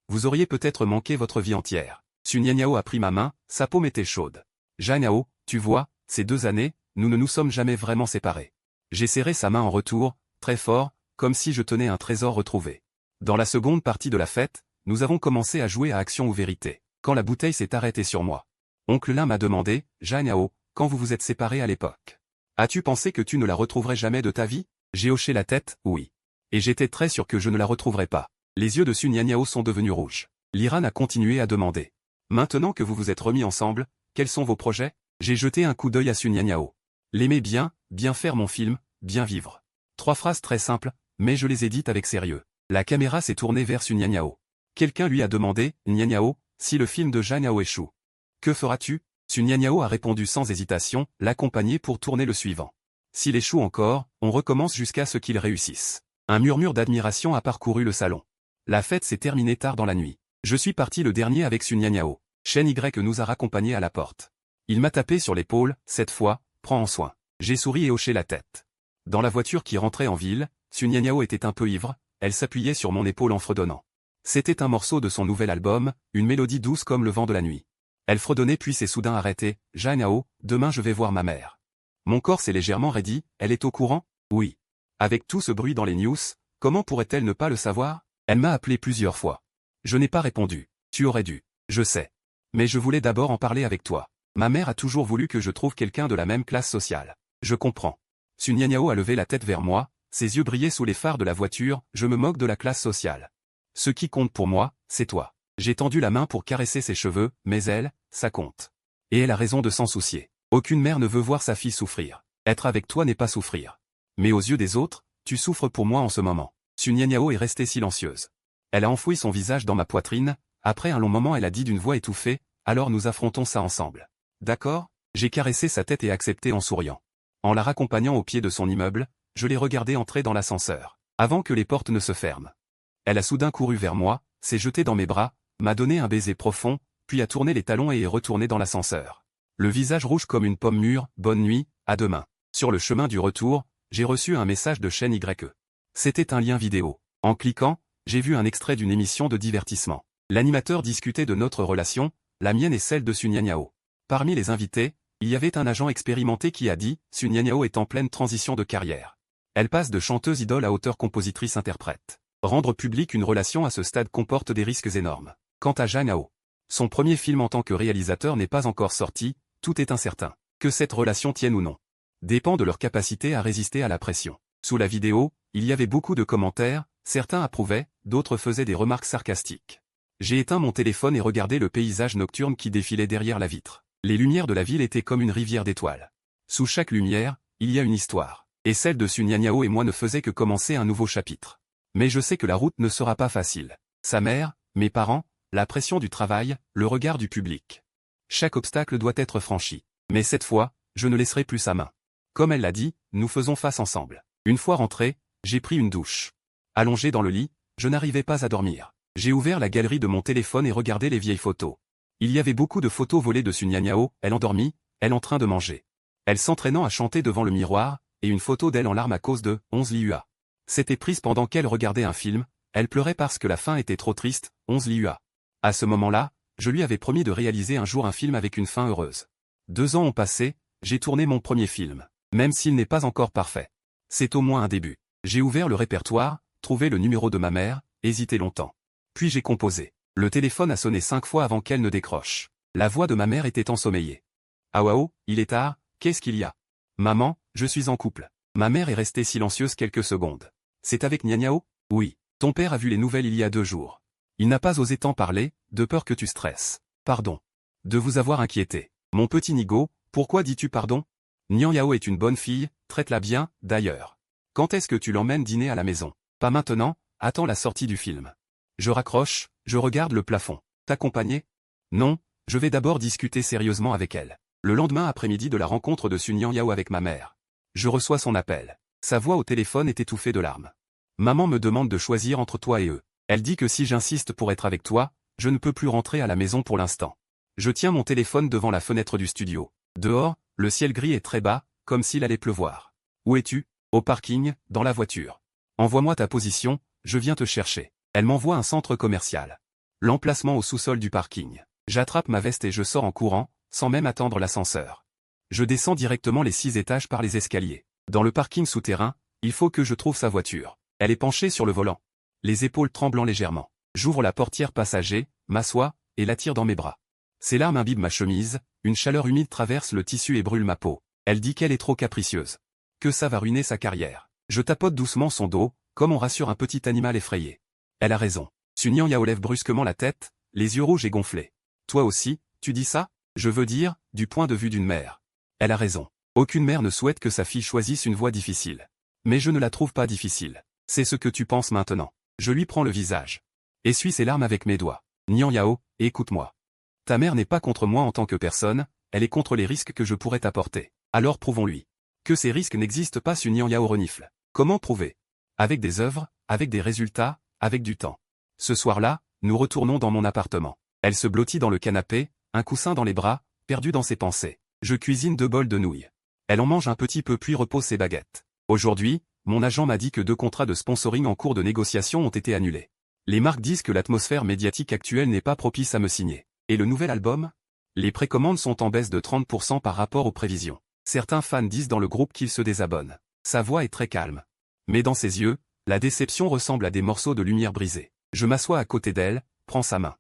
vous auriez peut-être manqué votre vie entière. Sun Yanyao a pris ma main, sa paume était chaude. Yanyao, tu vois, ces 2 années, nous ne nous sommes jamais vraiment séparés. J'ai serré sa main en retour, très fort, comme si je tenais un trésor retrouvé. Dans la seconde partie de la fête, nous avons commencé à jouer à action ou vérité, quand la bouteille s'est arrêtée sur moi. Oncle Lin m'a demandé, Yanyao, quand vous vous êtes séparés à l'époque. As-tu pensé que tu ne la retrouverais jamais de ta vie? J'ai hoché la tête, oui. Et j'étais très sûr que je ne la retrouverais pas. Les yeux de Sun Yanyao sont devenus rouges. Liran a continué à demander. Maintenant que vous vous êtes remis ensemble, quels sont vos projets? J'ai jeté un coup d'œil à Sun Yanyao. L'aimer bien, bien faire mon film, bien vivre. 3 phrases très simples, mais je les ai dites avec sérieux. La caméra s'est tournée vers Sun Yanyao. Quelqu'un lui a demandé, Nyanyao, si le film de Yanyao échoue. Que feras-tu? Sun Yanyao a répondu sans hésitation, l'accompagner pour tourner le suivant. S'il échoue encore, on recommence jusqu'à ce qu'il réussisse. Un murmure d'admiration a parcouru le salon. La fête s'est terminée tard dans la nuit. Je suis parti le dernier avec Sun Yanyao. Shen Y nous a raccompagnés à la porte. Il m'a tapé sur l'épaule, cette fois, prends en soin. J'ai souri et hoché la tête. Dans la voiture qui rentrait en ville, Sun Yanyao était un peu ivre, elle s'appuyait sur mon épaule en fredonnant. C'était un morceau de son nouvel album, une mélodie douce comme le vent de la nuit. Elle fredonnait puis s'est soudain arrêtée. Yanyao, demain je vais voir ma mère. Mon corps s'est légèrement raidi, elle est au courant? Oui. Avec tout ce bruit dans les news, comment pourrait-elle ne pas le savoir? Elle m'a appelé plusieurs fois. Je n'ai pas répondu. Tu aurais dû. Je sais. Mais je voulais d'abord en parler avec toi. Ma mère a toujours voulu que je trouve quelqu'un de la même classe sociale. Je comprends. Sun Yanyao a levé la tête vers moi, ses yeux brillaient sous les phares de la voiture, je me moque de la classe sociale. Ce qui compte pour moi, c'est toi. J'ai tendu la main pour caresser ses cheveux, mais elle, ça compte. Et elle a raison de s'en soucier. Aucune mère ne veut voir sa fille souffrir. Être avec toi n'est pas souffrir. Mais aux yeux des autres, tu souffres pour moi en ce moment. Sun Yanyao est restée silencieuse. Elle a enfoui son visage dans ma poitrine, après un long moment elle a dit d'une voix étouffée, alors nous affrontons ça ensemble. D'accord? J'ai caressé sa tête et accepté en souriant. En la raccompagnant au pied de son immeuble, je l'ai regardée entrer dans l'ascenseur, avant que les portes ne se ferment. Elle a soudain couru vers moi, s'est jetée dans mes bras, m'a donné un baiser profond, puis a tourné les talons et est retournée dans l'ascenseur. Le visage rouge comme une pomme mûre, bonne nuit, à demain. Sur le chemin du retour, j'ai reçu un message de Shen Y. C'était un lien vidéo. En cliquant, j'ai vu un extrait d'une émission de divertissement. L'animateur discutait de notre relation, la mienne et celle de Sun Yanyao. Parmi les invités, il y avait un agent expérimenté qui a dit « Sun Yanyao est en pleine transition de carrière. Elle passe de chanteuse idole à auteur-compositrice-interprète. Rendre publique une relation à ce stade comporte des risques énormes. Quant à Yanyao, son premier film en tant que réalisateur n'est pas encore sorti, tout est incertain. Que cette relation tienne ou non dépend de leur capacité à résister à la pression. » Sous la vidéo, il y avait beaucoup de commentaires, certains approuvaient, d'autres faisaient des remarques sarcastiques. J'ai éteint mon téléphone et regardé le paysage nocturne qui défilait derrière la vitre. Les lumières de la ville étaient comme une rivière d'étoiles. Sous chaque lumière, il y a une histoire. Et celle de Sun Yangyao et moi ne faisait que commencer un nouveau chapitre. Mais je sais que la route ne sera pas facile. Sa mère, mes parents, la pression du travail, le regard du public. Chaque obstacle doit être franchi. Mais cette fois, je ne laisserai plus sa main. Comme elle l'a dit, nous faisons face ensemble. Une fois rentré, j'ai pris une douche. Allongé dans le lit, je n'arrivais pas à dormir. J'ai ouvert la galerie de mon téléphone et regardé les vieilles photos. Il y avait beaucoup de photos volées de Sun Yangyao, elle endormie, elle en train de manger. Elle s'entraînant à chanter devant le miroir, et une photo d'elle en larmes à cause de 11 Liua. C'était prise pendant qu'elle regardait un film, elle pleurait parce que la fin était trop triste, 11 Liua. À ce moment-là, je lui avais promis de réaliser un jour un film avec une fin heureuse. 2 ans ont passé, j'ai tourné mon premier film. Même s'il n'est pas encore parfait. C'est au moins un début. J'ai ouvert le répertoire, trouvé le numéro de ma mère, hésité longtemps. Puis j'ai composé. Le téléphone a sonné 5 fois avant qu'elle ne décroche. La voix de ma mère était ensommeillée. Ah waouh, il est tard, qu'est-ce qu'il y a? Maman, je suis en couple. Ma mère est restée silencieuse quelques secondes. C'est avec Yangyao? Oui. Ton père a vu les nouvelles il y a 2 jours. Il n'a pas osé t'en parler, de peur que tu stresses. Pardon. De vous avoir inquiété. Mon petit Nigo, pourquoi dis-tu pardon? Yangyao est une bonne fille, traite-la bien, d'ailleurs. Quand est-ce que tu l'emmènes dîner à la maison? Pas maintenant, attends la sortie du film. Je raccroche, je regarde le plafond. T'accompagner? Non, je vais d'abord discuter sérieusement avec elle. Le lendemain après-midi de la rencontre de Sun Yangyao avec ma mère. Je reçois son appel. Sa voix au téléphone est étouffée de larmes. Maman me demande de choisir entre toi et eux. Elle dit que si j'insiste pour être avec toi, je ne peux plus rentrer à la maison pour l'instant. Je tiens mon téléphone devant la fenêtre du studio. Dehors, le ciel gris est très bas, comme s'il allait pleuvoir. Où es-tu? Au parking, dans la voiture. Envoie-moi ta position, je viens te chercher. Elle m'envoie un centre commercial. L'emplacement au sous-sol du parking. J'attrape ma veste et je sors en courant, sans même attendre l'ascenseur. Je descends directement les 6 étages par les escaliers. Dans le parking souterrain, il faut que je trouve sa voiture. Elle est penchée sur le volant. Les épaules tremblant légèrement. J'ouvre la portière passager, m'assois, et l'attire dans mes bras. Ses larmes imbibent ma chemise, une chaleur humide traverse le tissu et brûle ma peau. Elle dit qu'elle est trop capricieuse. Que ça va ruiner sa carrière. Je tapote doucement son dos, comme on rassure un petit animal effrayé. Elle a raison. Sun Yangyao lève brusquement la tête, les yeux rouges et gonflés. Toi aussi, tu dis ça? Je veux dire, du point de vue d'une mère. Elle a raison. Aucune mère ne souhaite que sa fille choisisse une voie difficile. Mais je ne la trouve pas difficile. C'est ce que tu penses maintenant. Je lui prends le visage. Essuie ses larmes avec mes doigts. Yangyao, écoute-moi. Ta mère n'est pas contre moi en tant que personne, elle est contre les risques que je pourrais t'apporter. Alors prouvons-lui. Que ces risques n'existent pas. Sun Yangyao renifle. Comment prouver? Avec des œuvres, avec des résultats, avec du temps. Ce soir-là, nous retournons dans mon appartement. Elle se blottit dans le canapé, un coussin dans les bras, perdue dans ses pensées. Je cuisine 2 bols de nouilles. Elle en mange un petit peu puis repose ses baguettes. Aujourd'hui, mon agent m'a dit que 2 contrats de sponsoring en cours de négociation ont été annulés. Les marques disent que l'atmosphère médiatique actuelle n'est pas propice à me signer. Et le nouvel album? Les précommandes sont en baisse de 30% par rapport aux prévisions. Certains fans disent dans le groupe qu'ils se désabonnent. Sa voix est très calme. Mais dans ses yeux, la déception ressemble à des morceaux de lumière brisés. Je m'assois à côté d'elle, prends sa main.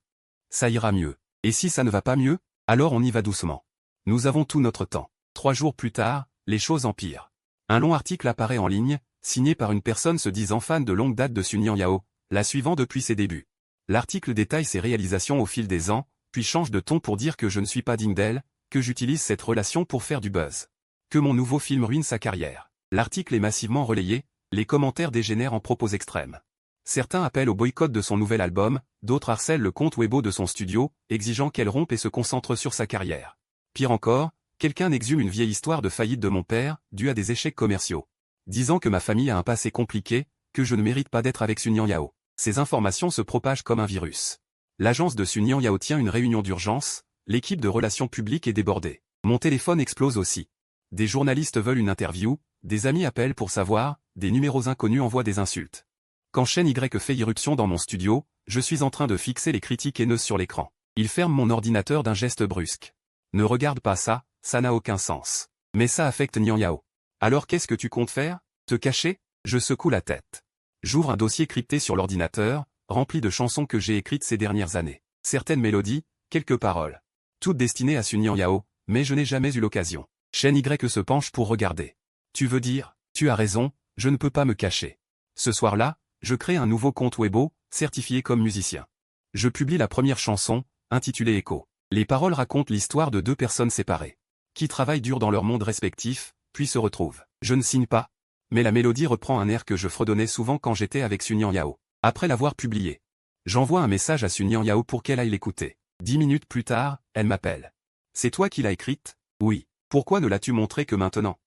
Ça ira mieux. Et si ça ne va pas mieux, alors on y va doucement. Nous avons tout notre temps. 3 jours plus tard, les choses empirent. Un long article apparaît en ligne, signé par une personne se disant fan de longue date de Sun Yangyao, la suivant depuis ses débuts. L'article détaille ses réalisations au fil des ans, puis change de ton pour dire que je ne suis pas digne d'elle, que j'utilise cette relation pour faire du buzz. Que mon nouveau film ruine sa carrière. L'article est massivement relayé, les commentaires dégénèrent en propos extrêmes. Certains appellent au boycott de son nouvel album, d'autres harcèlent le compte Weibo de son studio, exigeant qu'elle rompe et se concentre sur sa carrière. Pire encore, quelqu'un exhume une vieille histoire de faillite de mon père, due à des échecs commerciaux. Disant que ma famille a un passé compliqué, que je ne mérite pas d'être avec Sun Yangyao. Ces informations se propagent comme un virus. L'agence de Sun Yangyao tient une réunion d'urgence, l'équipe de relations publiques est débordée. Mon téléphone explose aussi. Des journalistes veulent une interview, des amis appellent pour savoir, des numéros inconnus envoient des insultes. Quand chaîne Y fait irruption dans mon studio, je suis en train de fixer les critiques haineuses sur l'écran. Il ferme mon ordinateur d'un geste brusque. Ne regarde pas ça, ça n'a aucun sens. Mais ça affecte Yangyao. Alors qu'est-ce que tu comptes faire? Te cacher? Je secoue la tête. J'ouvre un dossier crypté sur l'ordinateur, rempli de chansons que j'ai écrites ces dernières années. Certaines mélodies, quelques paroles. Toutes destinées à Sun Yangyao, mais je n'ai jamais eu l'occasion. Chaîne Y se penche pour regarder. Tu veux dire? Tu as raison, je ne peux pas me cacher. Ce soir-là, je crée un nouveau compte Weibo, certifié comme musicien. Je publie la première chanson, intitulée Echo. Les paroles racontent l'histoire de deux personnes séparées, qui travaillent dur dans leur monde respectif, puis se retrouvent. Je ne signe pas. Mais la mélodie reprend un air que je fredonnais souvent quand j'étais avec Sunyan Yao. Après l'avoir publié, j'envoie un message à Sunyan Yao pour qu'elle aille l'écouter. 10 minutes plus tard, elle m'appelle. C'est toi qui l'as écrite? Oui. Pourquoi ne l'as-tu montrée que maintenant?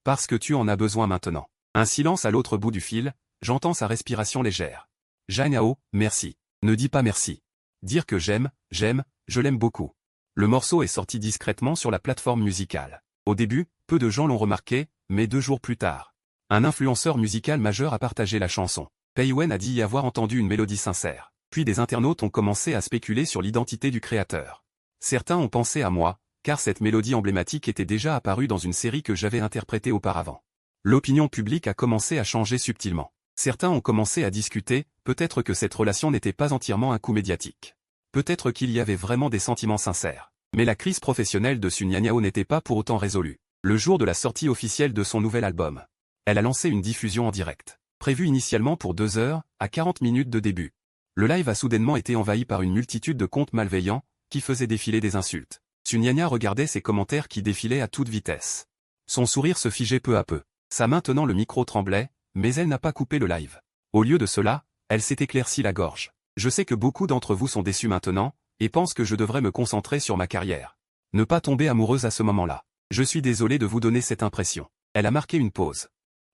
Parce que tu en as besoin maintenant. Un silence à l'autre bout du fil, j'entends sa respiration légère. Jane Yao, merci. Ne dis pas merci. Dire que j'aime, je l'aime beaucoup. Le morceau est sorti discrètement sur la plateforme musicale. Au début, peu de gens l'ont remarqué, mais 2 jours plus tard, un influenceur musical majeur a partagé la chanson. Pei Wen a dit y avoir entendu une mélodie sincère. Puis des internautes ont commencé à spéculer sur l'identité du créateur. Certains ont pensé à moi, car cette mélodie emblématique était déjà apparue dans une série que j'avais interprétée auparavant. L'opinion publique a commencé à changer subtilement. Certains ont commencé à discuter, peut-être que cette relation n'était pas entièrement un coup médiatique. Peut-être qu'il y avait vraiment des sentiments sincères. Mais la crise professionnelle de Sunyan Yao n'était pas pour autant résolue. Le jour de la sortie officielle de son nouvel album, elle a lancé une diffusion en direct, prévue initialement pour 2 heures, à 40 minutes de début. Le live a soudainement été envahi par une multitude de comptes malveillants, qui faisaient défiler des insultes. Sunyan Yao regardait ses commentaires qui défilaient à toute vitesse. Son sourire se figeait peu à peu. Sa main tenant le micro tremblait, mais elle n'a pas coupé le live. Au lieu de cela, elle s'est éclaircie la gorge. Je sais que beaucoup d'entre vous sont déçus maintenant, et pensent que je devrais me concentrer sur ma carrière. Ne pas tomber amoureuse à ce moment-là. Je suis désolé de vous donner cette impression. Elle a marqué une pause.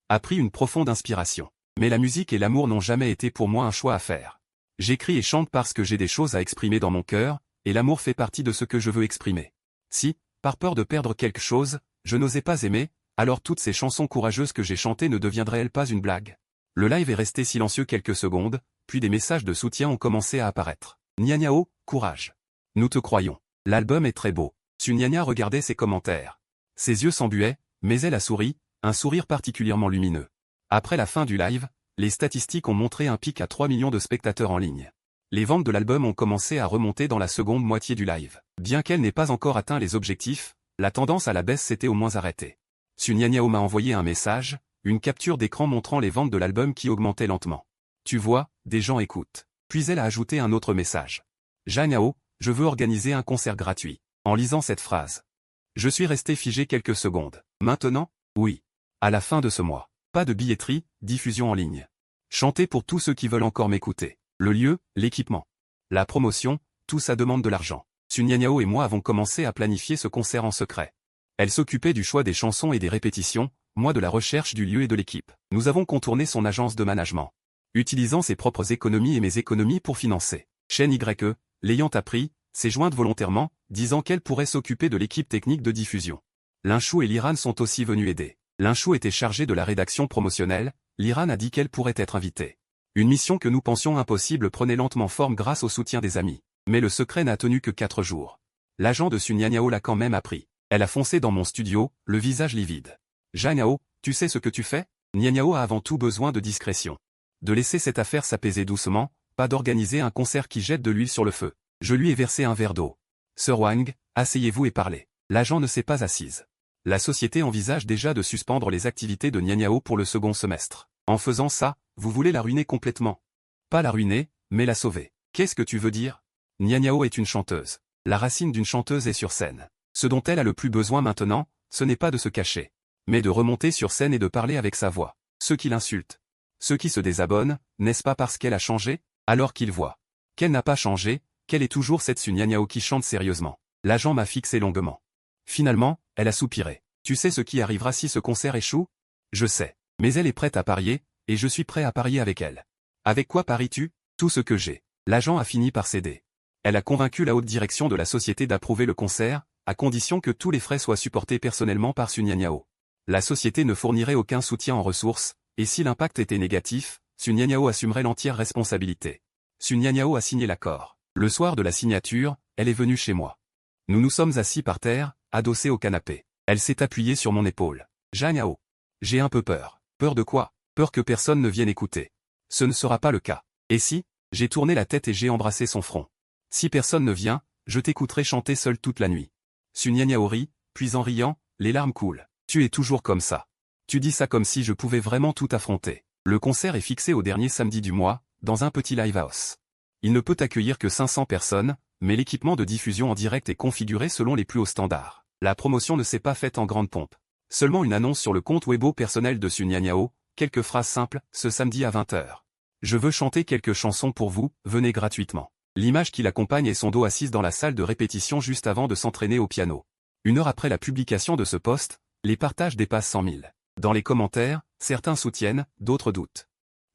A pris une profonde inspiration. Mais la musique et l'amour n'ont jamais été pour moi un choix à faire. J'écris et chante parce que j'ai des choses à exprimer dans mon cœur, et l'amour fait partie de ce que je veux exprimer. Si, par peur de perdre quelque chose, je n'osais pas aimer, alors toutes ces chansons courageuses que j'ai chantées ne deviendraient-elles pas une blague? Le live est resté silencieux quelques secondes, puis des messages de soutien ont commencé à apparaître. Nyanyao, courage. Nous te croyons. L'album est très beau. Sunyanya regardait ses commentaires. Ses yeux s'embuaient, mais elle a souri, un sourire particulièrement lumineux. Après la fin du live, les statistiques ont montré un pic à 3 millions de spectateurs en ligne. Les ventes de l'album ont commencé à remonter dans la seconde moitié du live. Bien qu'elle n'ait pas encore atteint les objectifs, la tendance à la baisse s'était au moins arrêtée. Sunyanyao m'a envoyé un message, une capture d'écran montrant les ventes de l'album qui augmentaient lentement. Tu vois, des gens écoutent. Puis elle a ajouté un autre message. Jane Yao, je veux organiser un concert gratuit. En lisant cette phrase, je suis resté figé quelques secondes. Maintenant? Oui. À la fin de ce mois. Pas de billetterie, diffusion en ligne. Chanter pour tous ceux qui veulent encore m'écouter. Le lieu, l'équipement. La promotion, tout ça demande de l'argent. Sunyanyao et moi avons commencé à planifier ce concert en secret. Elle s'occupait du choix des chansons et des répétitions, moi de la recherche du lieu et de l'équipe. Nous avons contourné son agence de management, utilisant ses propres économies et mes économies pour financer. Chaîne YE, l'ayant appris, s'est jointe volontairement, disant qu'elle pourrait s'occuper de l'équipe technique de diffusion. Linchou et Liran sont aussi venus aider. Linchou était chargé de la rédaction promotionnelle, Liran a dit qu'elle pourrait être invitée. Une mission que nous pensions impossible prenait lentement forme grâce au soutien des amis. Mais le secret n'a tenu que 4 jours. L'agent de Sunyanyao l'a quand même appris. Elle a foncé dans mon studio, le visage livide. Jane Yao, tu sais ce que tu fais? Nyanyao a avant tout besoin de discrétion. De laisser cette affaire s'apaiser doucement, pas d'organiser un concert qui jette de l'huile sur le feu. Je lui ai versé un verre d'eau. Sir Wang, asseyez-vous et parlez. L'agent ne s'est pas assise. La société envisage déjà de suspendre les activités de Nyanyao pour le second semestre. En faisant ça, vous voulez la ruiner complètement. Pas la ruiner, mais la sauver. Qu'est-ce que tu veux dire? Nyanyao est une chanteuse. La racine d'une chanteuse est sur scène. Ce dont elle a le plus besoin maintenant, ce n'est pas de se cacher, mais de remonter sur scène et de parler avec sa voix. Ceux qui l'insultent, ceux qui se désabonnent, n'est-ce pas parce qu'elle a changé? Alors qu'ils voient qu'elle n'a pas changé, qu'elle est toujours cette Sunyanyao qui chante sérieusement. L'agent m'a fixé longuement. Finalement, elle a soupiré. Tu sais ce qui arrivera si ce concert échoue? Je sais. Mais elle est prête à parier, et je suis prêt à parier avec elle. Avec quoi paries-tu? Tout ce que j'ai. L'agent a fini par céder. Elle a convaincu la haute direction de la société d'approuver le concert, à condition que tous les frais soient supportés personnellement par Sunyanyao. La société ne fournirait aucun soutien en ressources, et si l'impact était négatif, Sunyanyao assumerait l'entière responsabilité. Sunyanyao a signé l'accord. Le soir de la signature, elle est venue chez moi. Nous nous sommes assis par terre, adossés au canapé. Elle s'est appuyée sur mon épaule. Jane Yao. J'ai un peu peur. Peur de quoi? Peur que personne ne vienne écouter. Ce ne sera pas le cas. Et si? J'ai tourné la tête et j'ai embrassé son front. Si personne ne vient, je t'écouterai chanter seul toute la nuit. Sunyanyao rit, puis en riant, les larmes coulent. Tu es toujours comme ça. Tu dis ça comme si je pouvais vraiment tout affronter. Le concert est fixé au dernier samedi du mois, dans un petit live house. Il ne peut accueillir que 500 personnes, mais l'équipement de diffusion en direct est configuré selon les plus hauts standards. La promotion ne s'est pas faite en grande pompe. Seulement une annonce sur le compte Weibo personnel de Sun Yanniao, quelques phrases simples, ce samedi à 20 h. Je veux chanter quelques chansons pour vous, venez gratuitement. L'image qui l'accompagne est son dos assise dans la salle de répétition juste avant de s'entraîner au piano. Une heure après la publication de ce post, les partages dépassent 100 000. Dans les commentaires, certains soutiennent, d'autres doutent.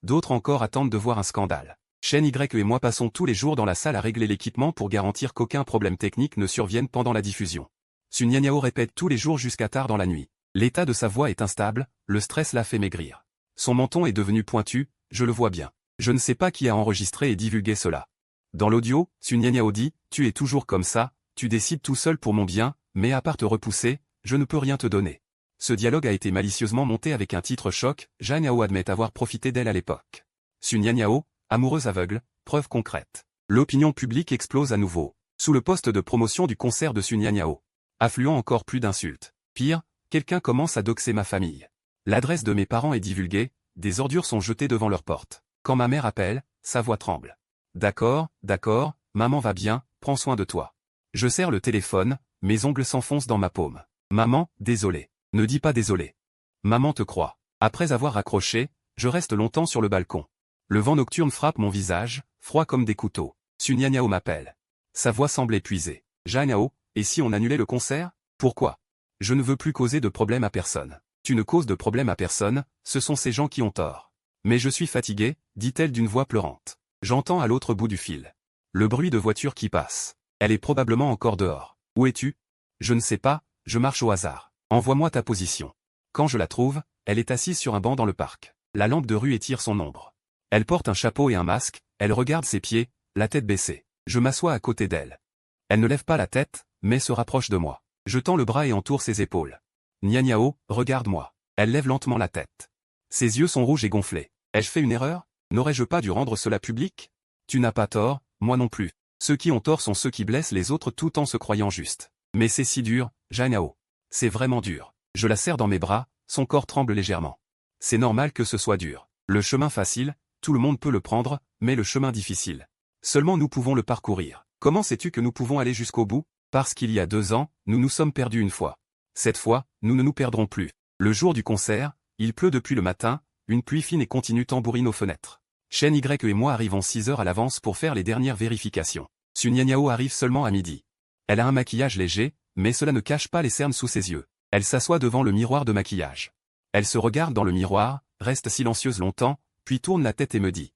D'autres encore attendent de voir un scandale. Shen Y et moi passons tous les jours dans la salle à régler l'équipement pour garantir qu'aucun problème technique ne survienne pendant la diffusion. Sun Yanniao répète tous les jours jusqu'à tard dans la nuit. L'état de sa voix est instable, le stress l'a fait maigrir. Son menton est devenu pointu, je le vois bien. Je ne sais pas qui a enregistré et divulgué cela. Dans l'audio, Sun Yanniao dit « Tu es toujours comme ça, tu décides tout seul pour mon bien, mais à part te repousser, je ne peux rien te donner. » Ce dialogue a été malicieusement monté avec un titre choc, Jane Yao admet avoir profité d'elle à l'époque. Sun Yanniao, amoureuse aveugle, preuve concrète. L'opinion publique explose à nouveau. Sous le poste de promotion du concert de Sun Yanniao. Affluent encore plus d'insultes. Pire, quelqu'un commence à doxer ma famille. L'adresse de mes parents est divulguée, des ordures sont jetées devant leur porte. Quand ma mère appelle, sa voix tremble. D'accord, maman va bien, prends soin de toi. Je serre le téléphone, mes ongles s'enfoncent dans ma paume. Maman, désolé. Ne dis pas désolé. Maman te croit. Après avoir raccroché, je reste longtemps sur le balcon. Le vent nocturne frappe mon visage, froid comme des couteaux. Sun Yanniao m'appelle. Sa voix semble épuisée. Yanniao, et si on annulait le concert? Pourquoi? Je ne veux plus causer de problème à personne. Tu ne causes de problème à personne, ce sont ces gens qui ont tort. Mais je suis fatiguée, dit-elle d'une voix pleurante. J'entends à l'autre bout du fil. Le bruit de voiture qui passe. Elle est probablement encore dehors. Où es-tu? Je ne sais pas, je marche au hasard. Envoie-moi ta position. Quand je la trouve, elle est assise sur un banc dans le parc. La lampe de rue étire son ombre. Elle porte un chapeau et un masque, elle regarde ses pieds, la tête baissée. Je m'assois à côté d'elle. Elle ne lève pas la tête, mais se rapproche de moi. Je tends le bras et entoure ses épaules. Yanniao, regarde-moi. Elle lève lentement la tête. Ses yeux sont rouges et gonflés. Ai-je fait une erreur? N'aurais-je pas dû rendre cela public? Tu n'as pas tort, moi non plus. Ceux qui ont tort sont ceux qui blessent les autres tout en se croyant justes. Mais c'est si dur, Yanniao. C'est vraiment dur. Je la serre dans mes bras, son corps tremble légèrement. C'est normal que ce soit dur. Le chemin facile, tout le monde peut le prendre, mais le chemin difficile. Seulement nous pouvons le parcourir. Comment sais-tu que nous pouvons aller jusqu'au bout? Parce qu'il y a 2 ans, nous nous sommes perdus une fois. Cette fois, nous ne nous perdrons plus. Le jour du concert, il pleut depuis le matin, une pluie fine et continue tambourine aux fenêtres. Shen Y et moi arrivons 6 heures à l'avance pour faire les dernières vérifications. Sun Yanniao arrive seulement à midi. Elle a un maquillage léger, mais cela ne cache pas les cernes sous ses yeux. Elle s'assoit devant le miroir de maquillage. Elle se regarde dans le miroir, reste silencieuse longtemps, puis tourne la tête et me dit.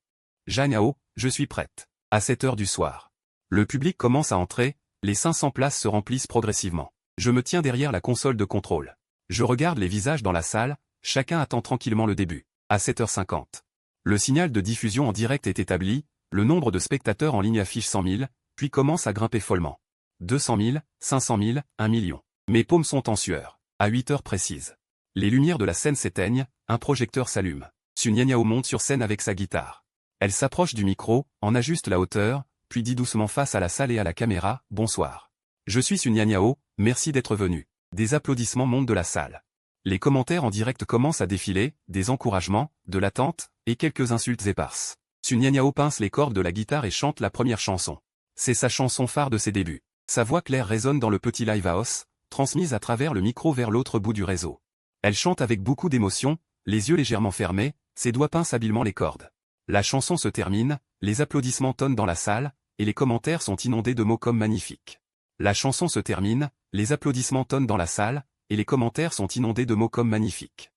Yanniao, je suis prête. À 7 heures du soir. Le public commence à entrer, les 500 places se remplissent progressivement. Je me tiens derrière la console de contrôle. Je regarde les visages dans la salle, chacun attend tranquillement le début. À 7h50. Le signal de diffusion en direct est établi, le nombre de spectateurs en ligne affiche 100 000, puis commence à grimper follement. 200 000, 500 000, 1 million. Mes paumes sont en sueur. À 8 heures précises. Les lumières de la scène s'éteignent, un projecteur s'allume. Sun Yanniao monte sur scène avec sa guitare. Elle s'approche du micro, en ajuste la hauteur, puis dit doucement face à la salle et à la caméra, « Bonsoir. Je suis Sun Yanniao, merci d'être venu. » Des applaudissements montent de la salle. Les commentaires en direct commencent à défiler, des encouragements, de l'attente, et quelques insultes éparses. Sun Yanniao pince les cordes de la guitare et chante la première chanson. C'est sa chanson phare de ses débuts. Sa voix claire résonne dans le petit live house, transmise à travers le micro vers l'autre bout du réseau. Elle chante avec beaucoup d'émotion, les yeux légèrement fermés, ses doigts pincent habilement les cordes. La chanson se termine, les applaudissements tonnent dans la salle, et les commentaires sont inondés de mots comme magnifique. La chanson se termine, les applaudissements tonnent dans la salle, et les commentaires sont inondés de mots comme magnifique.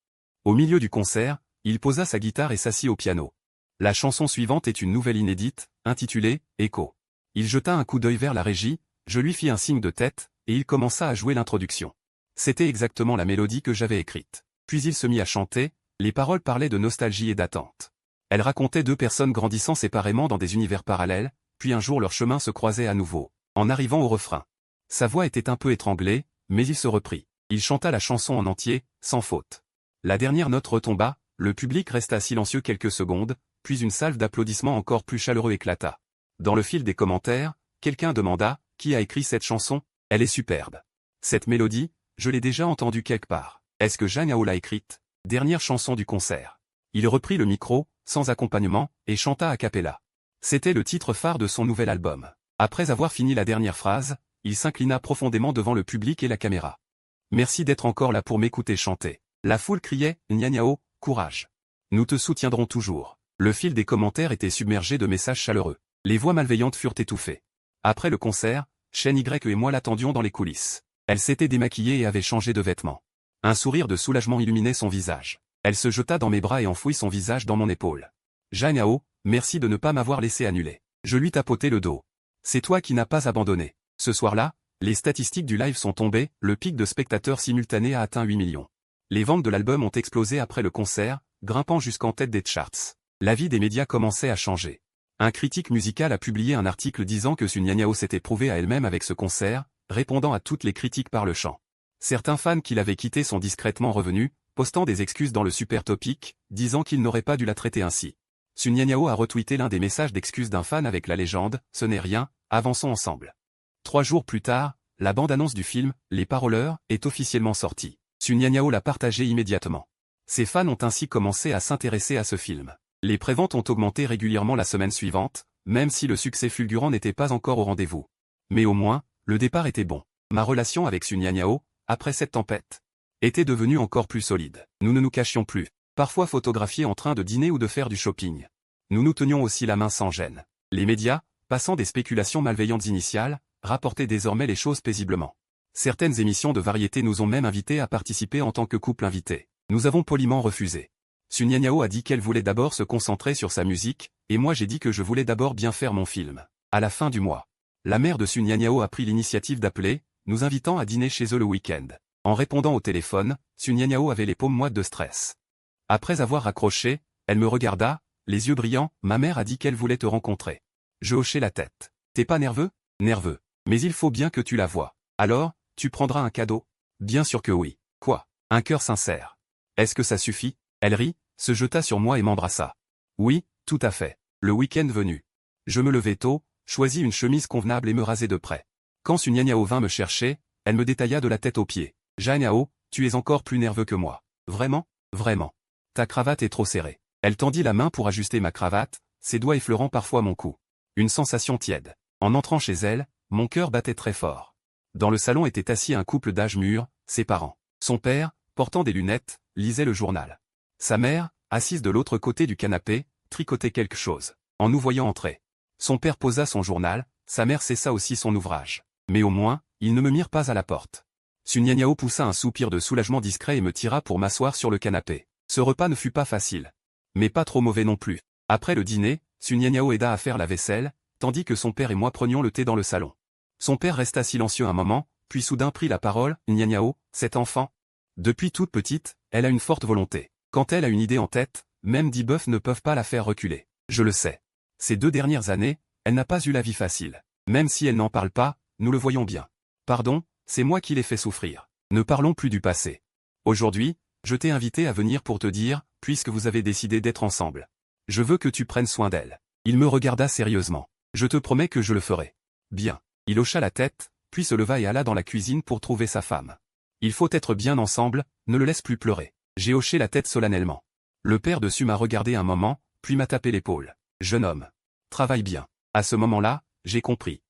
Au milieu du concert, il posa sa guitare et s'assit au piano. La chanson suivante est une nouvelle inédite, intitulée « Echo ». Il jeta un coup d'œil vers la régie, je lui fis un signe de tête, et il commença à jouer l'introduction. C'était exactement la mélodie que j'avais écrite. Puis il se mit à chanter, les paroles parlaient de nostalgie et d'attente. Elle racontait 2 personnes grandissant séparément dans des univers parallèles, puis un jour leurs chemins se croisaient à nouveau, en arrivant au refrain. Sa voix était un peu étranglée, mais il se reprit. Il chanta la chanson en entier, sans faute. La dernière note retomba, le public resta silencieux quelques secondes, puis une salve d'applaudissements encore plus chaleureux éclata. Dans le fil des commentaires, quelqu'un demanda, qui a écrit cette chanson? Elle est superbe. Cette mélodie, je l'ai déjà entendue quelque part. Est-ce que Yanniao l'a écrite? Dernière chanson du concert. Il reprit le micro, sans accompagnement, et chanta a cappella. C'était le titre phare de son nouvel album. Après avoir fini la dernière phrase, il s'inclina profondément devant le public et la caméra. Merci d'être encore là pour m'écouter chanter. La foule criait, Nya Nyao, courage. Nous te soutiendrons toujours. Le fil des commentaires était submergé de messages chaleureux. Les voix malveillantes furent étouffées. Après le concert, Chen Y et moi l'attendions dans les coulisses. Elle s'était démaquillée et avait changé de vêtements. Un sourire de soulagement illuminait son visage. Elle se jeta dans mes bras et enfouit son visage dans mon épaule. Nyao, merci de ne pas m'avoir laissé annuler. Je lui tapotai le dos. C'est toi qui n'as pas abandonné. Ce soir-là, les statistiques du live sont tombées, le pic de spectateurs simultanés a atteint 8 millions. Les ventes de l'album ont explosé après le concert, grimpant jusqu'en tête des charts. La vie des médias commençait à changer. Un critique musical a publié un article disant que Sun Nyao s'était prouvée à elle-même avec ce concert, répondant à toutes les critiques par le chant. Certains fans qui l'avaient quittée sont discrètement revenus, postant des excuses dans le Super Topic, disant qu'ils n'auraient pas dû la traiter ainsi. Sun Nyao a retweeté l'un des messages d'excuses d'un fan avec la légende « Ce n'est rien, avançons ensemble ». 3 jours plus tard, la bande-annonce du film « Les Paroleurs » est officiellement sortie. Sun Nyao l'a partagée immédiatement. Ses fans ont ainsi commencé à s'intéresser à ce film. Les préventes ont augmenté régulièrement la semaine suivante, même si le succès fulgurant n'était pas encore au rendez-vous. Mais au moins, le départ était bon. Ma relation avec Sun Nyao, après cette tempête, était devenue encore plus solide. Nous ne nous cachions plus, parfois photographiés en train de dîner ou de faire du shopping. Nous nous tenions aussi la main sans gêne. Les médias, passant des spéculations malveillantes initiales, rapportaient désormais les choses paisiblement. Certaines émissions de variété nous ont même invités à participer en tant que couple invité. Nous avons poliment refusé. Sun Nyao a dit qu'elle voulait d'abord se concentrer sur sa musique, et moi j'ai dit que je voulais d'abord bien faire mon film. À la fin du mois, la mère de Sun Nyao a pris l'initiative d'appeler, nous invitant à dîner chez eux le week-end. En répondant au téléphone, Sun Nyao avait les paumes moites de stress. Après avoir raccroché, elle me regarda, les yeux brillants, ma mère a dit qu'elle voulait te rencontrer. Je hochai la tête. T'es pas nerveux? Nerveux. Mais il faut bien que tu la voies. Alors, tu prendras un cadeau? Bien sûr que oui. Quoi? Un cœur sincère. Est-ce que ça suffit? Elle rit, se jeta sur moi et m'embrassa. Oui, tout à fait. Le week-end venu. Je me levai tôt, choisis une chemise convenable et me rasai de près. Quand Sun Nyao vint me chercher, elle me détailla de la tête aux pieds. Nyao, tu es encore plus nerveux que moi. Vraiment? Vraiment. Ta cravate est trop serrée. Elle tendit la main pour ajuster ma cravate, ses doigts effleurant parfois mon cou. Une sensation tiède. En entrant chez elle, mon cœur battait très fort. Dans le salon était assis un couple d'âge mûr, ses parents. Son père, portant des lunettes, lisait le journal. Sa mère, assise de l'autre côté du canapé, tricotait quelque chose. En nous voyant entrer, son père posa son journal, sa mère cessa aussi son ouvrage. Mais au moins, ils ne me mirent pas à la porte. Sun Nyao poussa un soupir de soulagement discret et me tira pour m'asseoir sur le canapé. Ce repas ne fut pas facile. Mais pas trop mauvais non plus. Après le dîner, Sun Nyao aida à faire la vaisselle, tandis que son père et moi prenions le thé dans le salon. Son père resta silencieux un moment, puis soudain prit la parole. Nyao, cet enfant. Depuis toute petite, elle a une forte volonté. Quand elle a une idée en tête, même 10 bœufs ne peuvent pas la faire reculer. Je le sais. Ces 2 dernières années, elle n'a pas eu la vie facile. Même si elle n'en parle pas, nous le voyons bien. Pardon, c'est moi qui l'ai fait souffrir. Ne parlons plus du passé. Aujourd'hui, je t'ai invité à venir pour te dire, puisque vous avez décidé d'être ensemble. Je veux que tu prennes soin d'elle. Il me regarda sérieusement. Je te promets que je le ferai. Bien. Il hocha la tête, puis se leva et alla dans la cuisine pour trouver sa femme. Il faut être bien ensemble, ne le laisse plus pleurer. J'ai hoché la tête solennellement. Le père dessus m'a regardé un moment, puis m'a tapé l'épaule. Jeune homme. Travaille bien. À ce moment-là, j'ai compris.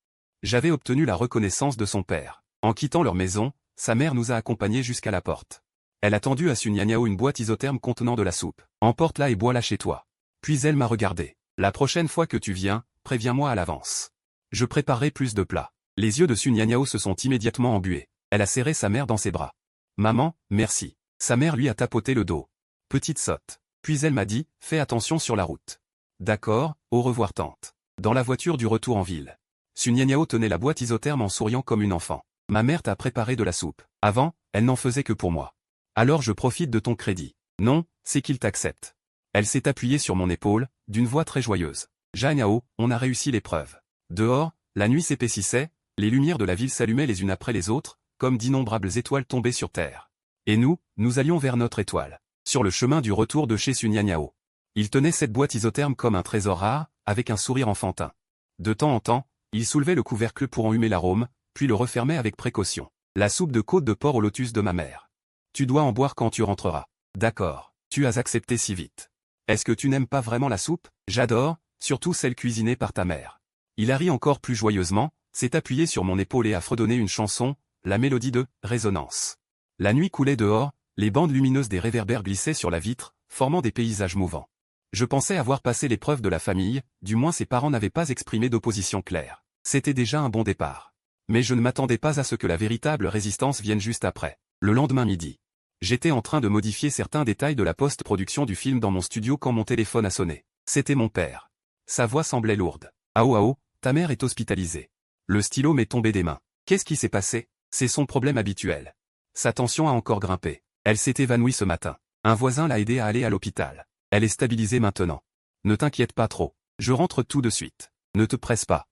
J'avais obtenu la reconnaissance de son père. En quittant leur maison, sa mère nous a accompagnés jusqu'à la porte. Elle a tendu à Sun Nyao une boîte isotherme contenant de la soupe. Emporte-la et bois-la chez toi. Puis elle m'a regardé. La prochaine fois que tu viens, préviens-moi à l'avance. Je préparerai plus de plats. Les yeux de Sun Nyao se sont immédiatement embués. Elle a serré sa mère dans ses bras. Maman, merci. Sa mère lui a tapoté le dos. Petite sotte. Puis elle m'a dit, fais attention sur la route. D'accord, au revoir tante. Dans la voiture du retour en ville. Sun Nyao tenait la boîte isotherme en souriant comme une enfant. Ma mère t'a préparé de la soupe. Avant, elle n'en faisait que pour moi. Alors je profite de ton crédit. Non, c'est qu'il t'accepte. Elle s'est appuyée sur mon épaule, d'une voix très joyeuse. Nyao, on a réussi l'épreuve. Dehors, la nuit s'épaississait, les lumières de la ville s'allumaient les unes après les autres, comme d'innombrables étoiles tombées sur terre. Et nous allions vers notre étoile. Sur le chemin du retour de chez Sun Nyao. Il tenait cette boîte isotherme comme un trésor rare, avec un sourire enfantin. De temps en temps, il soulevait le couvercle pour enhumer l'arôme, puis le refermait avec précaution. La soupe de côte de porc au lotus de ma mère. Tu dois en boire quand tu rentreras. D'accord, tu as accepté si vite. Est-ce que tu n'aimes pas vraiment la soupe? J'adore, surtout celle cuisinée par ta mère. Il a ri encore plus joyeusement, s'est appuyé sur mon épaule et a fredonné une chanson, la mélodie de « Résonance ». La nuit coulait dehors, les bandes lumineuses des réverbères glissaient sur la vitre, formant des paysages mouvants. Je pensais avoir passé l'épreuve de la famille, du moins ses parents n'avaient pas exprimé d'opposition claire. C'était déjà un bon départ. Mais je ne m'attendais pas à ce que la véritable résistance vienne juste après. Le lendemain midi. J'étais en train de modifier certains détails de la post-production du film dans mon studio quand mon téléphone a sonné. C'était mon père. Sa voix semblait lourde. « Ao, ta mère est hospitalisée. » Le stylo m'est tombé des mains. Qu'est-ce qui s'est passé? C'est son problème habituel. Sa tension a encore grimpé. Elle s'est évanouie ce matin. Un voisin l'a aidée à aller à l'hôpital. Elle est stabilisée maintenant. Ne t'inquiète pas trop. Je rentre tout de suite. Ne te presse pas.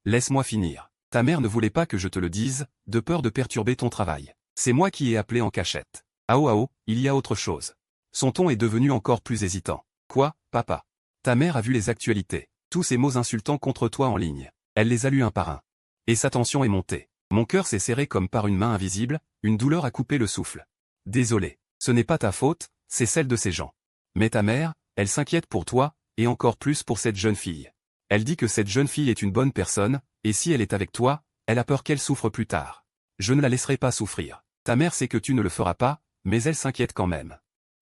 Laisse-moi finir. Ta mère ne voulait pas que je te le dise, de peur de perturber ton travail. C'est moi qui ai appelé en cachette. Ao, il y a autre chose. Son ton est devenu encore plus hésitant. Quoi, papa? Ta mère a vu les actualités. Tous ces mots insultants contre toi en ligne. Elle les a lus un par un. Et sa tension est montée. Mon cœur s'est serré comme par une main invisible, une douleur a coupé le souffle. Désolé. Ce n'est pas ta faute, c'est celle de ces gens. Mais ta mère, elle s'inquiète pour toi, et encore plus pour cette jeune fille. Elle dit que cette jeune fille est une bonne personne, et si elle est avec toi, elle a peur qu'elle souffre plus tard. Je ne la laisserai pas souffrir. Ta mère sait que tu ne le feras pas, mais elle s'inquiète quand même.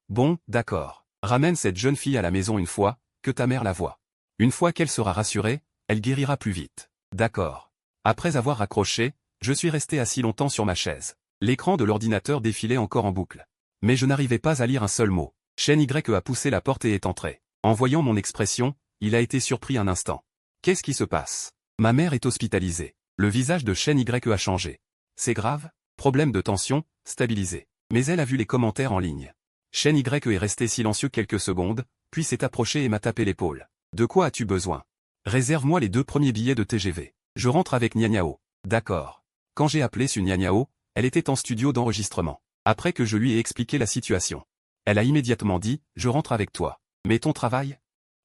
Bon, d'accord. Ramène cette jeune fille à la maison une fois, que ta mère la voie. Une fois qu'elle sera rassurée, elle guérira plus vite. D'accord. Après avoir raccroché, je suis resté assis longtemps sur ma chaise. L'écran de l'ordinateur défilait encore en boucle. Mais je n'arrivais pas à lire un seul mot. Shen Y a poussé la porte et est entré. En voyant mon expression, il a été surpris un instant. Qu'est-ce qui se passe? Ma mère est hospitalisée. Le visage de Shen Y a changé. C'est grave? Problème de tension, stabilisé. Mais elle a vu les commentaires en ligne. Shen Y est resté silencieux quelques secondes, puis s'est approché et m'a tapé l'épaule. De quoi as-tu besoin? Réserve-moi les 2 premiers billets de TGV. Je rentre avec Nianyao. D'accord. Quand j'ai appelé Su Nianyao, elle était en studio d'enregistrement. Après que je lui ai expliqué la situation. Elle a immédiatement dit, je rentre avec toi. Mais ton travail?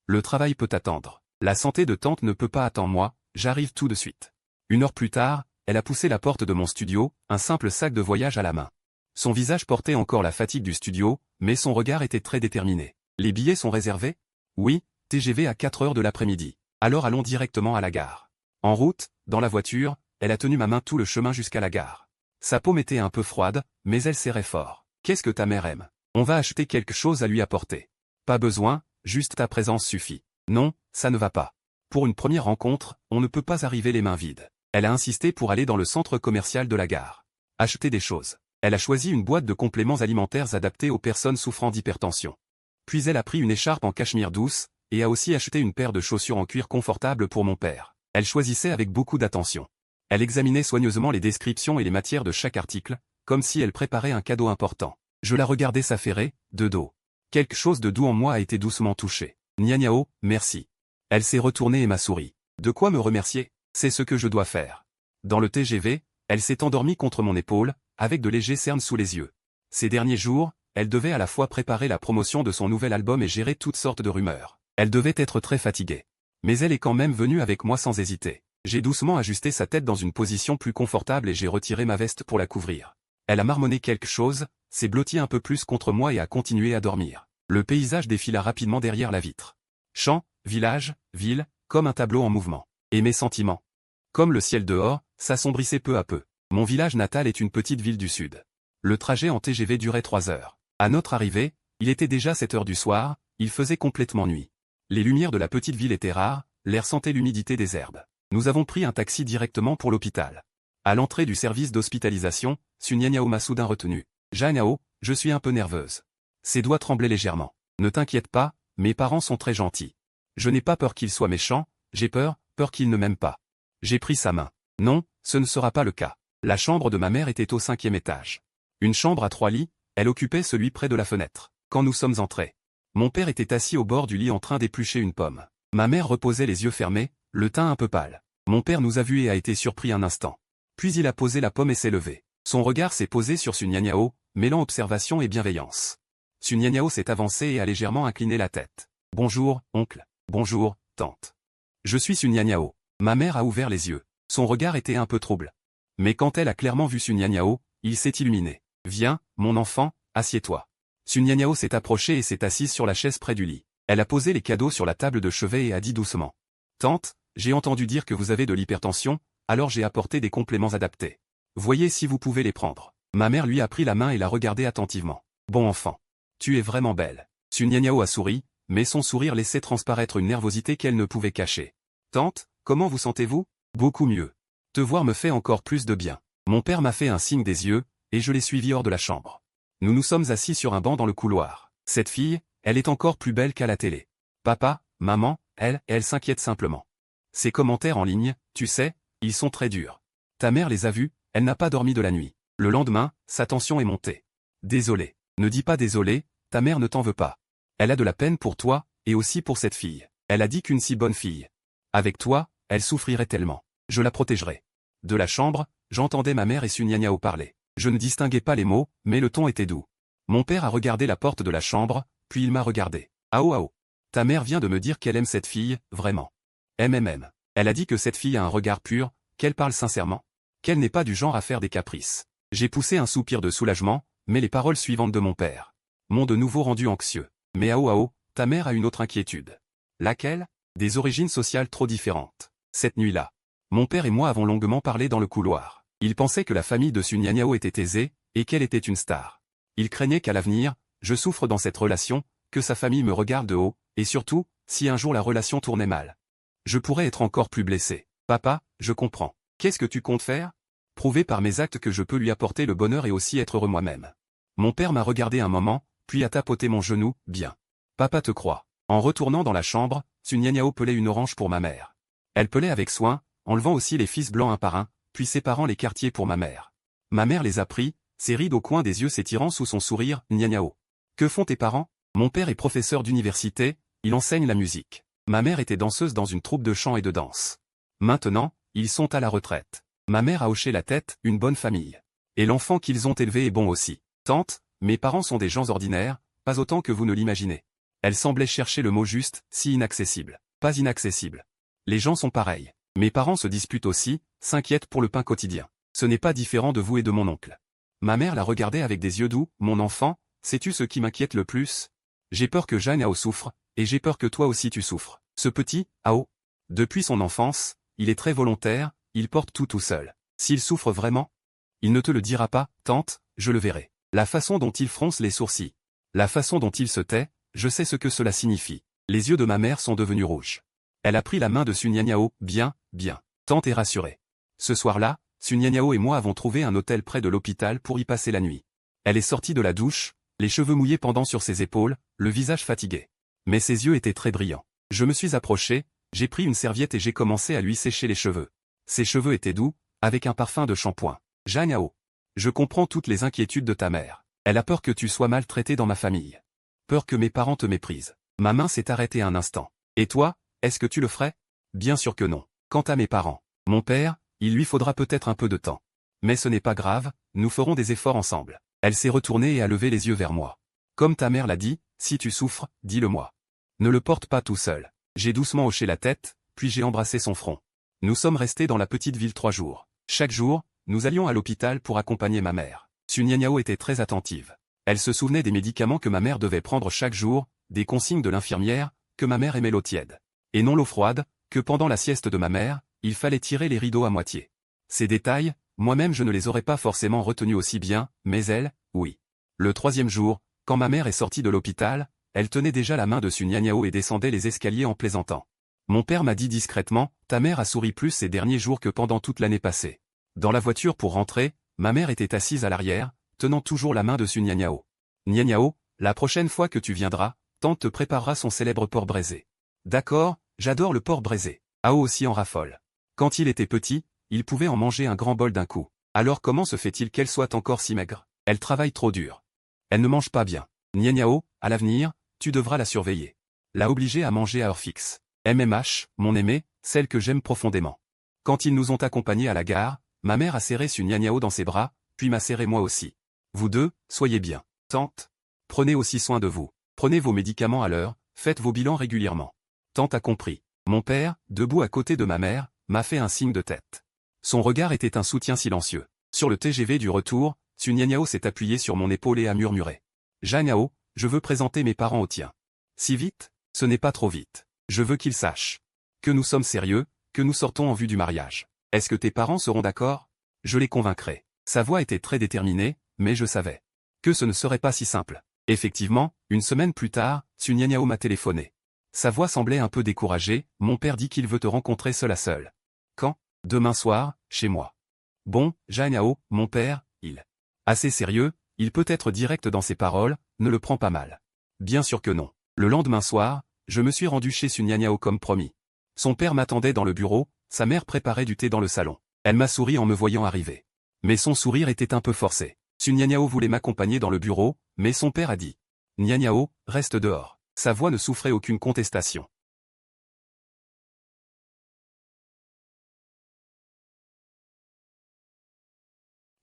Le travail peut attendre. La santé de tante ne peut pas attendre moi, j'arrive tout de suite. 1 heure plus tard, elle a poussé la porte de mon studio, un simple sac de voyage à la main. Son visage portait encore la fatigue du studio, mais son regard était très déterminé. Les billets sont réservés? Oui, TGV à 4 heures de l'après-midi. Alors allons directement à la gare. En route, dans la voiture, elle a tenu ma main tout le chemin jusqu'à la gare. Sa paume était un peu froide, mais elle serrait fort. Qu'est-ce que ta mère aime? On va acheter quelque chose à lui apporter. Pas besoin, juste ta présence suffit. Non, ça ne va pas. Pour une première rencontre, on ne peut pas arriver les mains vides. Elle a insisté pour aller dans le centre commercial de la gare. Acheter des choses. Elle a choisi une boîte de compléments alimentaires adaptés aux personnes souffrant d'hypertension. Puis elle a pris une écharpe en cachemire douce, et a aussi acheté une paire de chaussures en cuir confortable pour mon père. Elle choisissait avec beaucoup d'attention. Elle examinait soigneusement les descriptions et les matières de chaque article, comme si elle préparait un cadeau important. Je la regardais s'affairer, de dos. Quelque chose de doux en moi a été doucement touché. Nianyao, merci. Elle s'est retournée et m'a souri. De quoi me remercier? C'est ce que je dois faire. Dans le TGV, elle s'est endormie contre mon épaule, avec de légers cernes sous les yeux. Ces derniers jours, elle devait à la fois préparer la promotion de son nouvel album et gérer toutes sortes de rumeurs. Elle devait être très fatiguée. Mais elle est quand même venue avec moi sans hésiter. J'ai doucement ajusté sa tête dans une position plus confortable et j'ai retiré ma veste pour la couvrir. Elle a marmonné quelque chose, s'est blottie un peu plus contre moi et a continué à dormir. Le paysage défila rapidement derrière la vitre. Champs, villages, ville, comme un tableau en mouvement. Et mes sentiments. Comme le ciel dehors, s'assombrissait peu à peu. Mon village natal est une petite ville du sud. Le trajet en TGV durait 3 heures. À notre arrivée, il était déjà 7 heures du soir, il faisait complètement nuit. Les lumières de la petite ville étaient rares, l'air sentait l'humidité des herbes. Nous avons pris un taxi directement pour l'hôpital. À l'entrée du service d'hospitalisation, Su Nianyao m'a soudain retenu. Nianyao, je suis un peu nerveuse. Ses doigts tremblaient légèrement. Ne t'inquiète pas, mes parents sont très gentils. Je n'ai pas peur qu'ils soient méchants, j'ai peur qu'ils ne m'aiment pas. J'ai pris sa main. Non, ce ne sera pas le cas. La chambre de ma mère était au 5e étage. Une chambre à 3 lits, elle occupait celui près de la fenêtre. Quand nous sommes entrés, mon père était assis au bord du lit en train d'éplucher une pomme. Ma mère reposait les yeux fermés, le teint un peu pâle. Mon père nous a vus et a été surpris un instant. Puis il a posé la pomme et s'est levé. Son regard s'est posé sur Su Nianyao, mêlant observation et bienveillance. Su Nianyao s'est avancé et a légèrement incliné la tête. Bonjour, oncle. Bonjour, tante. Je suis Su Nianyao. Ma mère a ouvert les yeux. Son regard était un peu trouble. Mais quand elle a clairement vu Su Nianyao, il s'est illuminé. Viens, mon enfant, assieds-toi. Su Nianyao s'est approchée et s'est assise sur la chaise près du lit. Elle a posé les cadeaux sur la table de chevet et a dit doucement. Tante, J'ai entendu dire que vous avez de l'hypertension, alors j'ai apporté des compléments adaptés. Voyez si vous pouvez les prendre. Ma mère lui a pris la main et l'a regardée attentivement. Bon enfant. Tu es vraiment belle. Sun Nianyao a souri, mais son sourire laissait transparaître une nervosité qu'elle ne pouvait cacher. Tante, comment vous sentez-vous? Beaucoup mieux. Te voir me fait encore plus de bien. Mon père m'a fait un signe des yeux, et je l'ai suivi hors de la chambre. Nous nous sommes assis sur un banc dans le couloir. Cette fille, elle est encore plus belle qu'à la télé. Papa, maman, elle s'inquiète simplement. Ces commentaires en ligne, tu sais, ils sont très durs. Ta mère les a vus, elle n'a pas dormi de la nuit. Le lendemain, sa tension est montée. Désolé. Ne dis pas désolé, ta mère ne t'en veut pas. Elle a de la peine pour toi, et aussi pour cette fille. Elle a dit qu'une si bonne fille. Avec toi, elle souffrirait tellement. Je la protégerai. De la chambre, j'entendais ma mère et Sun Nianyao parler. Je ne distinguais pas les mots, mais le ton était doux. Mon père a regardé la porte de la chambre, puis il m'a regardé. Ao ao. Ta mère vient de me dire qu'elle aime cette fille, vraiment. MMM. Elle a dit que cette fille a un regard pur, qu'elle parle sincèrement. Qu'elle n'est pas du genre à faire des caprices. J'ai poussé un soupir de soulagement, mais les paroles suivantes de mon père m'ont de nouveau rendu anxieux. Mais Ao ao, ta mère a une autre inquiétude. Laquelle? Des origines sociales trop différentes. Cette nuit-là, mon père et moi avons longuement parlé dans le couloir. Il pensait que la famille de Sun Nianyao était aisée, et qu'elle était une star. Il craignait qu'à l'avenir, je souffre dans cette relation, que sa famille me regarde de haut, et surtout, si un jour la relation tournait mal. Je pourrais être encore plus blessé. Papa, je comprends. Qu'est-ce que tu comptes faire? Prouver par mes actes que je peux lui apporter le bonheur et aussi être heureux moi-même. Mon père m'a regardé un moment, puis a tapoté mon genou, bien. Papa te croit. En retournant dans la chambre, Sun Nianyao pelait une orange pour ma mère. Elle pelait avec soin, enlevant aussi les fils blancs un par un, puis séparant les quartiers pour ma mère. Ma mère les a pris, ses rides au coin des yeux s'étirant sous son sourire, Nianyao. Que font tes parents? Mon père est professeur d'université, il enseigne la musique. Ma mère était danseuse dans une troupe de chant et de danse. Maintenant, ils sont à la retraite. Ma mère a hoché la tête, une bonne famille. Et l'enfant qu'ils ont élevé est bon aussi. Tante, mes parents sont des gens ordinaires, pas autant que vous ne l'imaginez. Elle semblait chercher le mot juste, si inaccessible. Pas inaccessible. Les gens sont pareils. Mes parents se disputent aussi, s'inquiètent pour le pain quotidien. Ce n'est pas différent de vous et de mon oncle. Ma mère la regardait avec des yeux doux. Mon enfant, sais-tu ce qui m'inquiète le plus? J'ai peur que Jeanne Ao souffre, et j'ai peur que toi aussi tu souffres. Ce petit, Ao, depuis son enfance, il est très volontaire, il porte tout seul. S'il souffre vraiment, il ne te le dira pas, tante, je le verrai. La façon dont il fronce les sourcils. La façon dont il se tait, je sais ce que cela signifie. Les yeux de ma mère sont devenus rouges. Elle a pris la main de Sun Nianyao, bien. Tante est rassurée. Ce soir-là, Sun Nianyao et moi avons trouvé un hôtel près de l'hôpital pour y passer la nuit. Elle est sortie de la douche, les cheveux mouillés pendant sur ses épaules, le visage fatigué. Mais ses yeux étaient très brillants. Je me suis approché, j'ai pris une serviette et j'ai commencé à lui sécher les cheveux. Ses cheveux étaient doux, avec un parfum de shampoing. Jeanne Ao. Je comprends toutes les inquiétudes de ta mère. Elle a peur que tu sois maltraité dans ma famille. Peur que mes parents te méprisent. Ma main s'est arrêtée un instant. Et toi, est-ce que tu le ferais? Bien sûr que non. Quant à mes parents, mon père, il lui faudra peut-être un peu de temps. Mais ce n'est pas grave, nous ferons des efforts ensemble. Elle s'est retournée et a levé les yeux vers moi. Comme ta mère l'a dit, si tu souffres, dis-le-moi. Ne le porte pas tout seul. J'ai doucement hoché la tête, puis j'ai embrassé son front. Nous sommes restés dans la petite ville 3 jours. Chaque jour, nous allions à l'hôpital pour accompagner ma mère. Sun Nianyao était très attentive. Elle se souvenait des médicaments que ma mère devait prendre chaque jour, des consignes de l'infirmière, que ma mère aimait l'eau tiède. Et non l'eau froide, que pendant la sieste de ma mère, il fallait tirer les rideaux à moitié. Ces détails, moi-même je ne les aurais pas forcément retenus aussi bien, mais elle, oui. Le 3e jour, quand ma mère est sortie de l'hôpital, elle tenait déjà la main de Sun Nianyao et descendait les escaliers en plaisantant. Mon père m'a dit discrètement, ta mère a souri plus ces derniers jours que pendant toute l'année passée. Dans la voiture pour rentrer, ma mère était assise à l'arrière, tenant toujours la main de Sun Nianyao. Nianyao, la prochaine fois que tu viendras, tante te préparera son célèbre porc braisé. D'accord, j'adore le porc braisé. Ao aussi en raffole. Quand il était petit, il pouvait en manger un grand bol d'un coup. Alors comment se fait-il qu'elle soit encore si maigre? Elle travaille trop dur. Elle ne mange pas bien. Nianyao, à l'avenir, tu devras la surveiller. La obliger à manger à heure fixe. MMH, mon aimé, celle que j'aime profondément. Quand ils nous ont accompagnés à la gare, ma mère a serré Sun Nianyao dans ses bras, puis m'a serré moi aussi. Vous deux, soyez bien. Tante, prenez aussi soin de vous. Prenez vos médicaments à l'heure, faites vos bilans régulièrement. Tante a compris. Mon père, debout à côté de ma mère, m'a fait un signe de tête. Son regard était un soutien silencieux. Sur le TGV du retour, Sun Nianyao s'est appuyé sur mon épaule et a murmuré. Jeanne Ao, je veux présenter mes parents aux tiens. Si vite? Ce n'est pas trop vite. Je veux qu'ils sachent que nous sommes sérieux, que nous sortons en vue du mariage. Est-ce que tes parents seront d'accord? Je les convaincrai. Sa voix était très déterminée, mais je savais que ce ne serait pas si simple. Effectivement, une semaine plus tard, Sun Yanyao m'a téléphoné. Sa voix semblait un peu découragée, mon père dit qu'il veut te rencontrer seul à seul. Quand? Demain soir, chez moi. Bon, Yanyao, mon père, il. Assez sérieux, il peut être direct dans ses paroles, ne le prends pas mal. Bien sûr que non. Le lendemain soir, je me suis rendu chez Sun Yanyao comme promis. Son père m'attendait dans le bureau, sa mère préparait du thé dans le salon. Elle m'a souri en me voyant arriver. Mais son sourire était un peu forcé. Sun Yanyao voulait m'accompagner dans le bureau, mais son père a dit. Yanyao, reste dehors. Sa voix ne souffrait aucune contestation.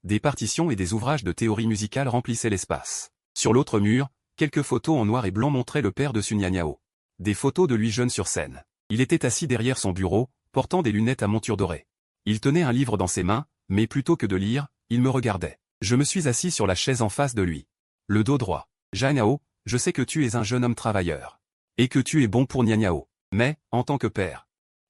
Des partitions et des ouvrages de théorie musicale remplissaient l'espace. Sur l'autre mur, quelques photos en noir et blanc montraient le père de Sun Yanyao. Des photos de lui jeune sur scène. Il était assis derrière son bureau, portant des lunettes à monture dorée. Il tenait un livre dans ses mains, mais plutôt que de lire, il me regardait. Je me suis assis sur la chaise en face de lui. Le dos droit. Yanyao, je sais que tu es un jeune homme travailleur. Et que tu es bon pour Yanyao. Mais, en tant que père,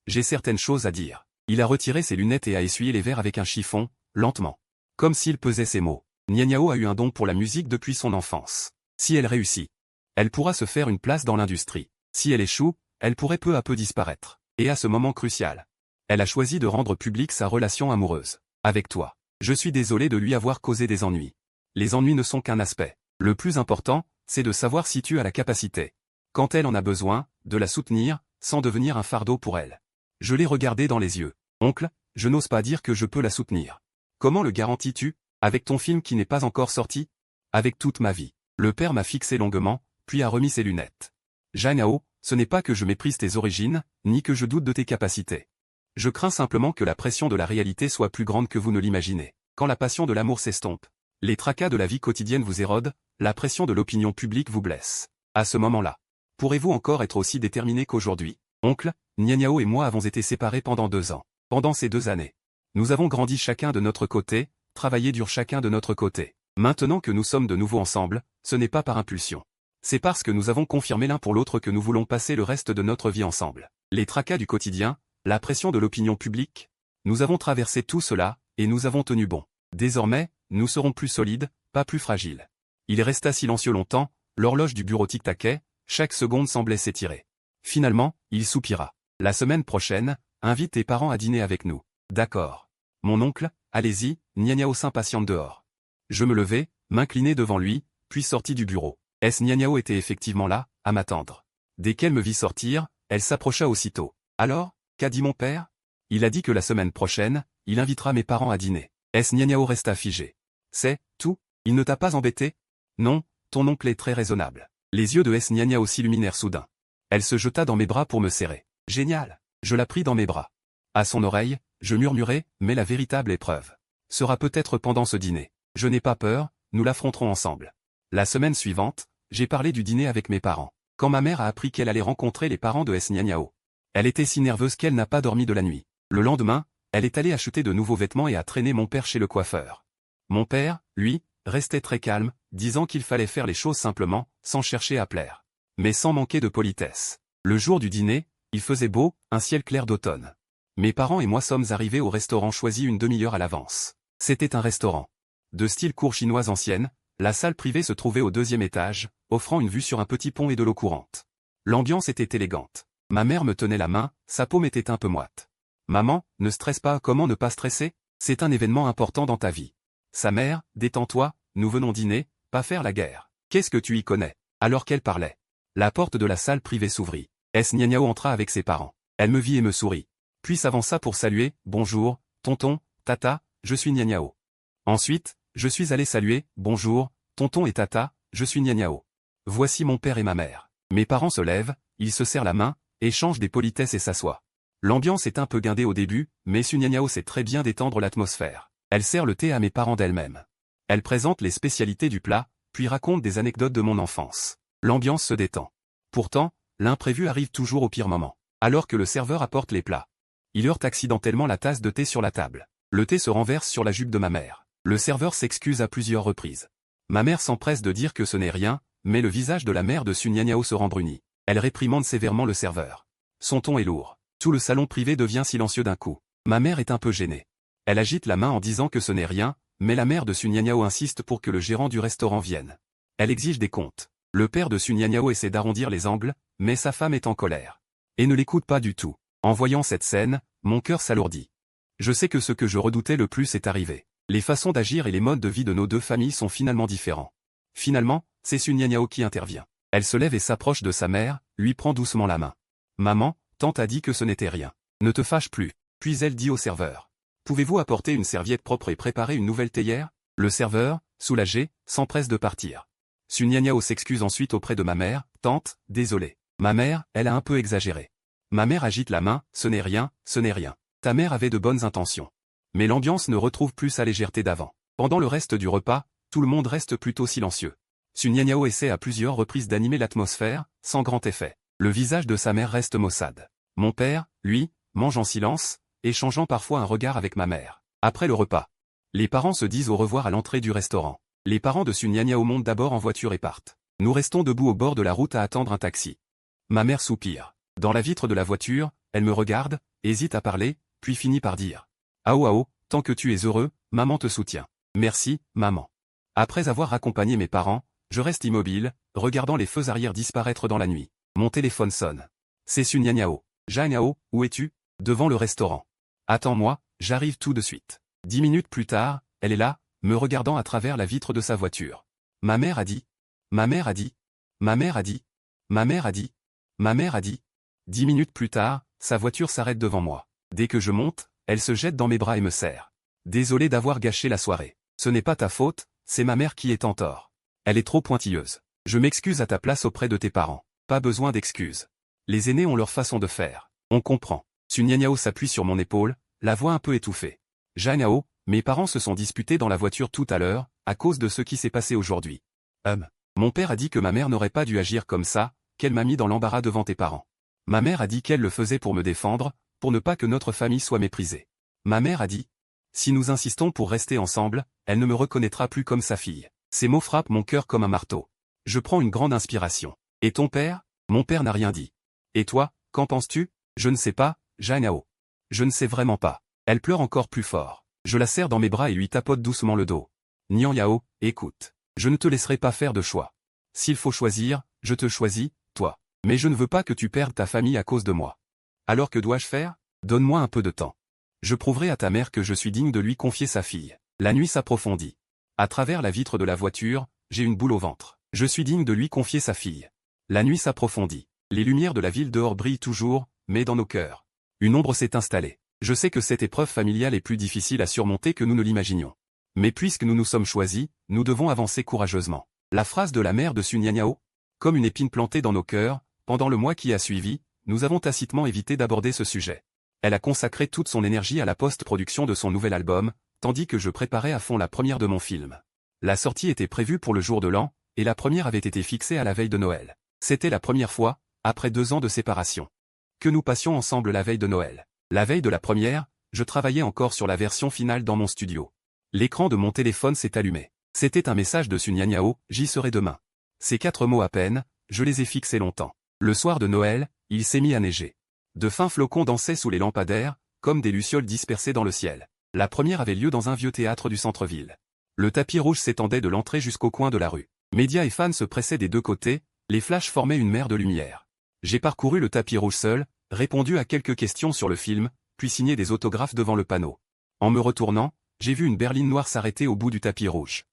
j'ai certaines choses à dire. Il a retiré ses lunettes et a essuyé les verres avec un chiffon, lentement. Comme s'il pesait ses mots. Yanyao a eu un don pour la musique depuis son enfance. Si elle réussit, elle pourra se faire une place dans l'industrie. Si elle échoue, elle pourrait peu à peu disparaître. Et à ce moment crucial, elle a choisi de rendre publique sa relation amoureuse. Avec toi. Je suis désolé de lui avoir causé des ennuis. Les ennuis ne sont qu'un aspect. Le plus important, c'est de savoir si tu as la capacité, quand elle en a besoin, de la soutenir, sans devenir un fardeau pour elle. Je l'ai regardé dans les yeux. Oncle, je n'ose pas dire que je peux la soutenir. Comment le garantis-tu? Avec ton film qui n'est pas encore sorti? Avec toute ma vie. Le père m'a fixé longuement, puis a remis ses lunettes. Yanyao, ce n'est pas que je méprise tes origines, ni que je doute de tes capacités. Je crains simplement que la pression de la réalité soit plus grande que vous ne l'imaginez. Quand la passion de l'amour s'estompe, les tracas de la vie quotidienne vous érodent, la pression de l'opinion publique vous blesse. À ce moment-là, pourrez-vous encore être aussi déterminé qu'aujourd'hui? Oncle, Yanyao et moi avons été séparés pendant 2 ans. Pendant ces 2 années, nous avons grandi chacun de notre côté, travaillé dur chacun de notre côté. Maintenant que nous sommes de nouveau ensemble, ce n'est pas par impulsion. C'est parce que nous avons confirmé l'un pour l'autre que nous voulons passer le reste de notre vie ensemble. Les tracas du quotidien, la pression de l'opinion publique, nous avons traversé tout cela, et nous avons tenu bon. Désormais, nous serons plus solides, pas plus fragiles. Il resta silencieux longtemps, l'horloge du bureau tic-taquait, chaque seconde semblait s'étirer. Finalement, il soupira. La semaine prochaine, invite tes parents à dîner avec nous. D'accord. Mon oncle, allez-y, Yanyao s'impatiente dehors. Je me levai, m'inclinai devant lui, puis sortis du bureau. Yanyao était effectivement là, à m'attendre. Dès qu'elle me vit sortir, elle s'approcha aussitôt. Alors, qu'a dit mon père? Il a dit que la semaine prochaine, il invitera mes parents à dîner. Yanyao resta figé. C'est tout? Il ne t'a pas embêté? Non, ton oncle est très raisonnable. Les yeux de Yanyao s'illuminèrent soudain. Elle se jeta dans mes bras pour me serrer. Génial! Je la pris dans mes bras. À son oreille, je murmurai, mais la véritable épreuve sera peut-être pendant ce dîner. Je n'ai pas peur, nous l'affronterons ensemble. La semaine suivante, j'ai parlé du dîner avec mes parents. Quand ma mère a appris qu'elle allait rencontrer les parents de Yanyao, elle était si nerveuse qu'elle n'a pas dormi de la nuit. Le lendemain, elle est allée acheter de nouveaux vêtements et a traîné mon père chez le coiffeur. Mon père, lui, restait très calme, disant qu'il fallait faire les choses simplement, sans chercher à plaire. Mais sans manquer de politesse. Le jour du dîner, il faisait beau, un ciel clair d'automne. Mes parents et moi sommes arrivés au restaurant choisi une demi-heure à l'avance. C'était un restaurant de style cour chinoise ancienne. La salle privée se trouvait au 2e étage, offrant une vue sur un petit pont et de l'eau courante. L'ambiance était élégante. Ma mère me tenait la main, sa paume était un peu moite. Maman, ne stresse pas, comment ne pas stresser? C'est un événement important dans ta vie. Sa mère, détends-toi, nous venons dîner, pas faire la guerre. Qu'est-ce que tu y connais? Alors qu'elle parlait, la porte de la salle privée s'ouvrit. Yanyao entra avec ses parents. Elle me vit et me sourit. Puis s'avança pour saluer, bonjour, tonton, tata, je suis Yanyao. Ensuite, je suis allé saluer, bonjour, tonton et tata, je suis Yanyao. Voici mon père et ma mère. Mes parents se lèvent, ils se serrent la main, échangent des politesses et s'assoient. L'ambiance est un peu guindée au début, mais Yanyao sait très bien détendre l'atmosphère. Elle sert le thé à mes parents d'elle-même. Elle présente les spécialités du plat, puis raconte des anecdotes de mon enfance. L'ambiance se détend. Pourtant, l'imprévu arrive toujours au pire moment. Alors que le serveur apporte les plats, il heurte accidentellement la tasse de thé sur la table. Le thé se renverse sur la jupe de ma mère. Le serveur s'excuse à plusieurs reprises. Ma mère s'empresse de dire que ce n'est rien, mais le visage de la mère de Yanyao se rembrunit. Elle réprimande sévèrement le serveur. Son ton est lourd. Tout le salon privé devient silencieux d'un coup. Ma mère est un peu gênée. Elle agite la main en disant que ce n'est rien, mais la mère de Sun Yanyao insiste pour que le gérant du restaurant vienne. Elle exige des comptes. Le père de Sun Yanyao essaie d'arrondir les angles, mais sa femme est en colère. Et ne l'écoute pas du tout. En voyant cette scène, mon cœur s'alourdit. Je sais que ce que je redoutais le plus est arrivé. Les façons d'agir et les modes de vie de nos deux familles sont finalement différents. Finalement, c'est Sun Yanyao qui intervient. Elle se lève et s'approche de sa mère, lui prend doucement la main. « Maman, tante a dit que ce n'était rien. Ne te fâche plus. » Puis elle dit au serveur. « Pouvez-vous apporter une serviette propre et préparer une nouvelle théière ?» Le serveur, soulagé, s'empresse de partir. Sun Yanyao s'excuse ensuite auprès de ma mère. « Tante, désolé. Ma mère, elle a un peu exagéré. » Ma mère agite la main. « Ce n'est rien, ce n'est rien. Ta mère avait de bonnes intentions. » Mais l'ambiance ne retrouve plus sa légèreté d'avant. Pendant le reste du repas, tout le monde reste plutôt silencieux. Sun Yanyao essaie à plusieurs reprises d'animer l'atmosphère, sans grand effet. Le visage de sa mère reste maussade. Mon père, lui, mange en silence, échangeant parfois un regard avec ma mère. Après le repas, les parents se disent au revoir à l'entrée du restaurant. Les parents de Sun Yanyao montent d'abord en voiture et partent. Nous restons debout au bord de la route à attendre un taxi. Ma mère soupire. Dans la vitre de la voiture, elle me regarde, hésite à parler, puis finit par dire « Ao Ao, tant que tu es heureux, maman te soutient. Merci, maman. » Après avoir accompagné mes parents, je reste immobile, regardant les feux arrière disparaître dans la nuit. Mon téléphone sonne. C'est Sun Yanyao. « Yanyao, où es-tu » Devant le restaurant. « Attends-moi, j'arrive tout de suite. » 10 minutes plus tard, elle est là, me regardant à travers la vitre de sa voiture. Ma mère a dit. Ma mère a dit. Ma mère a dit. Ma mère a dit. Ma mère a dit. 10 minutes plus tard, sa voiture s'arrête devant moi. Dès que je monte, elle se jette dans mes bras et me serre. Désolé d'avoir gâché la soirée. Ce n'est pas ta faute, c'est ma mère qui est en tort. Elle est trop pointilleuse. Je m'excuse à ta place auprès de tes parents. Pas besoin d'excuses. Les aînés ont leur façon de faire. On comprend. Sun Yanyao s'appuie sur mon épaule, la voix un peu étouffée. Yanyao, mes parents se sont disputés dans la voiture tout à l'heure, à cause de ce qui s'est passé aujourd'hui. Mon père a dit que ma mère n'aurait pas dû agir comme ça, qu'elle m'a mis dans l'embarras devant tes parents. Ma mère a dit qu'elle le faisait pour me défendre, pour ne pas que notre famille soit méprisée. Ma mère a dit. Si nous insistons pour rester ensemble, elle ne me reconnaîtra plus comme sa fille. Ces mots frappent mon cœur comme un marteau. Je prends une grande inspiration. Et ton père? Mon père n'a rien dit. Et toi, qu'en penses-tu? Je ne sais pas, Yanyao. Je ne sais vraiment pas. Elle pleure encore plus fort. Je la serre dans mes bras et lui tapote doucement le dos. Yanyao, écoute. Je ne te laisserai pas faire de choix. S'il faut choisir, je te choisis, toi. Mais je ne veux pas que tu perdes ta famille à cause de moi. Alors que dois-je faire? Donne-moi un peu de temps. Je prouverai à ta mère que je suis digne de lui confier sa fille. La nuit s'approfondit. À travers la vitre de la voiture, j'ai une boule au ventre. Je suis digne de lui confier sa fille. La nuit s'approfondit. Les lumières de la ville dehors brillent toujours, mais dans nos cœurs. Une ombre s'est installée. Je sais que cette épreuve familiale est plus difficile à surmonter que nous ne l'imaginions. Mais puisque nous nous sommes choisis, nous devons avancer courageusement. La phrase de la mère de Sun Yanyao, comme une épine plantée dans nos cœurs, pendant le mois qui a suivi, nous avons tacitement évité d'aborder ce sujet. Elle a consacré toute son énergie à la post-production de son nouvel album, tandis que je préparais à fond la première de mon film. La sortie était prévue pour le jour de l'an, et la première avait été fixée à la veille de Noël. C'était la première fois, après 2 ans de séparation, que nous passions ensemble la veille de Noël. La veille de la première, je travaillais encore sur la version finale dans mon studio. L'écran de mon téléphone s'est allumé. C'était un message de Sun Yanyao, « J'y serai demain ». Ces 4 mots à peine, je les ai fixés longtemps. Le soir de Noël, il s'est mis à neiger. De fins flocons dansaient sous les lampadaires, comme des lucioles dispersées dans le ciel. La première avait lieu dans un vieux théâtre du centre-ville. Le tapis rouge s'étendait de l'entrée jusqu'au coin de la rue. Médias et fans se pressaient des 2 côtés, les flashs formaient une mer de lumière. J'ai parcouru le tapis rouge seul, répondu à quelques questions sur le film, puis signé des autographes devant le panneau. En me retournant, j'ai vu une berline noire s'arrêter au bout du tapis rouge.